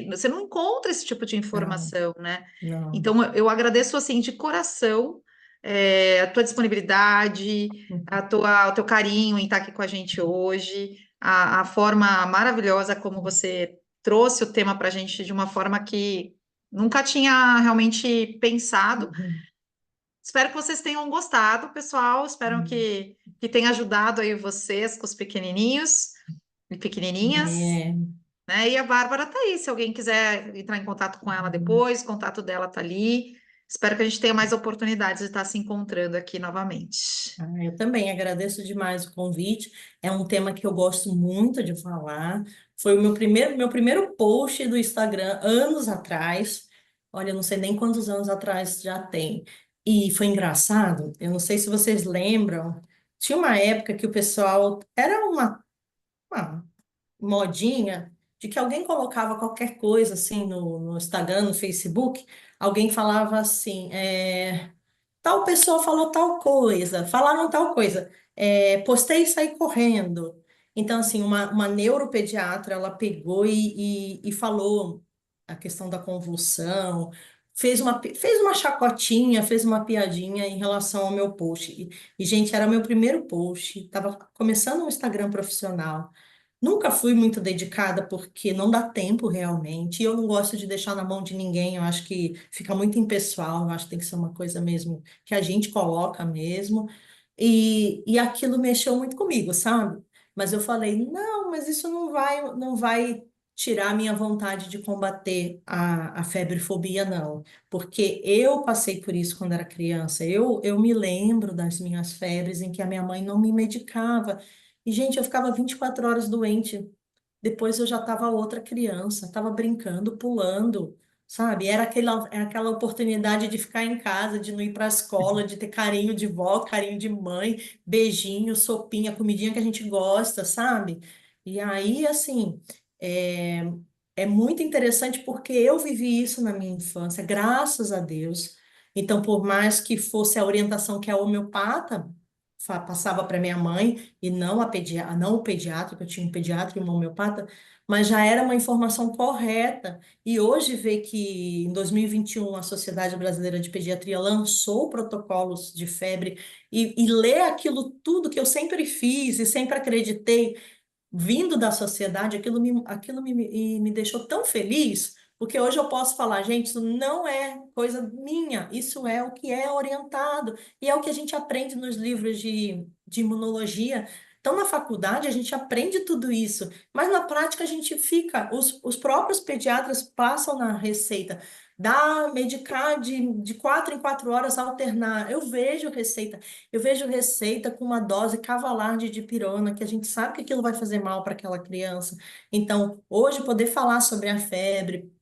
você não encontra esse tipo de Não, informação, né? não. Então, eu agradeço, assim, de coração, a tua disponibilidade, o teu carinho em estar aqui com a gente hoje, a forma maravilhosa como você trouxe o tema para a gente de uma forma que nunca tinha realmente pensado. Espero que vocês tenham gostado, pessoal. Espero que tenha ajudado aí vocês com os pequenininhos e pequenininhas, É. né? E a Bárbara tá aí, se alguém quiser entrar em contato com ela depois, o contato dela tá ali. Espero que a gente tenha mais oportunidades de estar se encontrando aqui novamente. Eu também agradeço demais o convite. É um tema que eu gosto muito de falar. Foi o meu primeiro post do Instagram anos atrás. Olha, eu não sei nem quantos anos atrás já tem. E foi engraçado. Eu não sei se vocês lembram. Tinha uma época que o pessoal era uma modinha de que alguém colocava qualquer coisa assim no Instagram, no Facebook. Alguém falava assim. Tal pessoa falou tal coisa, falaram tal coisa, postei e saí correndo. Então, assim, uma neuropediatra, ela pegou e falou a questão da convulsão, fez uma chacotinha, fez uma piadinha em relação ao meu post. Gente, era meu primeiro post, estava começando um Instagram profissional. Nunca fui muito dedicada porque não dá tempo realmente. E eu não gosto de deixar na mão de ninguém. Eu acho que fica muito impessoal. Eu acho que tem que ser uma coisa mesmo que a gente coloca mesmo. E aquilo mexeu muito comigo, sabe? Mas eu falei, não, mas isso não vai tirar a minha vontade de combater a febrefobia, não. Porque eu passei por isso quando era criança. Eu me lembro das minhas febres em que a minha mãe não me medicava. E, gente, eu ficava 24 horas doente. Depois eu já estava outra criança, estava brincando, pulando, sabe? Era aquela oportunidade de ficar em casa, de não ir para a escola, de ter carinho de vó, carinho de mãe, beijinho, sopinha, comidinha que a gente gosta, sabe? E aí, assim, é, é muito interessante porque eu vivi isso na minha infância, graças a Deus. Então, por mais que fosse a orientação que a homeopata passava para minha mãe, e não o pediatra, que eu tinha um pediatra e uma homeopata, mas já era uma informação correta. E hoje ver que em 2021 a Sociedade Brasileira de Pediatria lançou protocolos de febre e ler aquilo tudo que eu sempre fiz e sempre acreditei vindo da sociedade, aquilo me deixou tão feliz, porque hoje eu posso falar, gente, isso não é coisa minha, isso é o que é orientado, e é o que a gente aprende nos livros de imunologia. Então, na faculdade, a gente aprende tudo isso, mas na prática a gente fica, os próprios pediatras passam na receita, dá medicar de 4 em 4 horas, alternar. Eu vejo receita com uma dose cavalar de dipirona, que a gente sabe que aquilo vai fazer mal para aquela criança. Então, hoje, poder falar sobre a febre,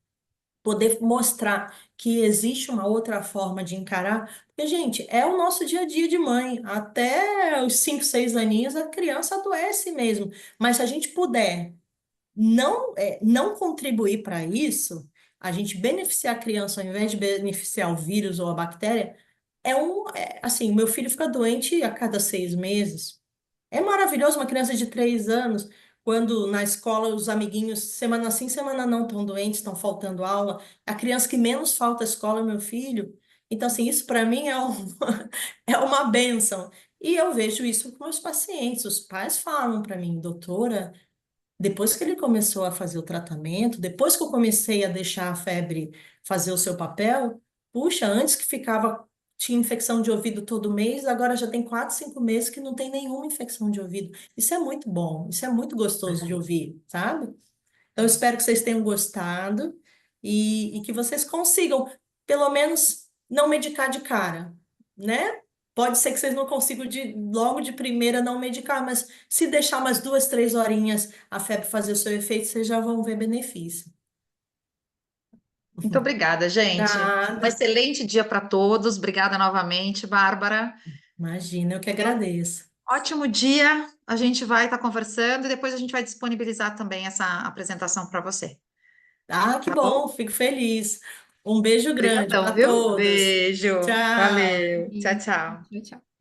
poder mostrar que existe uma outra forma de encarar, porque, gente, é o nosso dia a dia de mãe. Até os 5, 6 aninhos, a criança adoece mesmo. Mas se a gente puder não contribuir para isso, a gente beneficiar a criança ao invés de beneficiar o vírus ou a bactéria, assim, meu filho fica doente a cada 6 meses. É maravilhoso uma criança de 3 anos, quando na escola os amiguinhos, semana sim, semana não, estão doentes, estão faltando aula. A criança que menos falta à escola é meu filho. Então, assim, isso para mim é uma bênção. E eu vejo isso com meus pacientes. Os pais falam para mim, doutora. Depois que ele começou a fazer o tratamento, depois que eu comecei a deixar a febre fazer o seu papel, puxa, antes que tinha infecção de ouvido todo mês, agora já tem 4, 5 meses que não tem nenhuma infecção de ouvido. Isso é muito bom, isso é muito gostoso de ouvir, sabe? Então, eu espero que vocês tenham gostado e que vocês consigam, pelo menos, não medicar de cara, né? Pode ser que vocês não consigam logo de primeira não medicar, mas se deixar umas 2, 3 horinhas a febre fazer o seu efeito, vocês já vão ver benefício. Muito obrigada, gente. Um Nada. excelente dia para todos. Obrigada novamente, Bárbara. Imagina, eu que agradeço. Ótimo dia. A gente vai estar conversando e depois a gente vai disponibilizar também essa apresentação para você. Ah, que Tá bom? bom, fico feliz. Um beijo grande Obrigadão, para viu? todos. Beijo. Tchau. Valeu. Tchau, Isso. tchau. Tchau, tchau.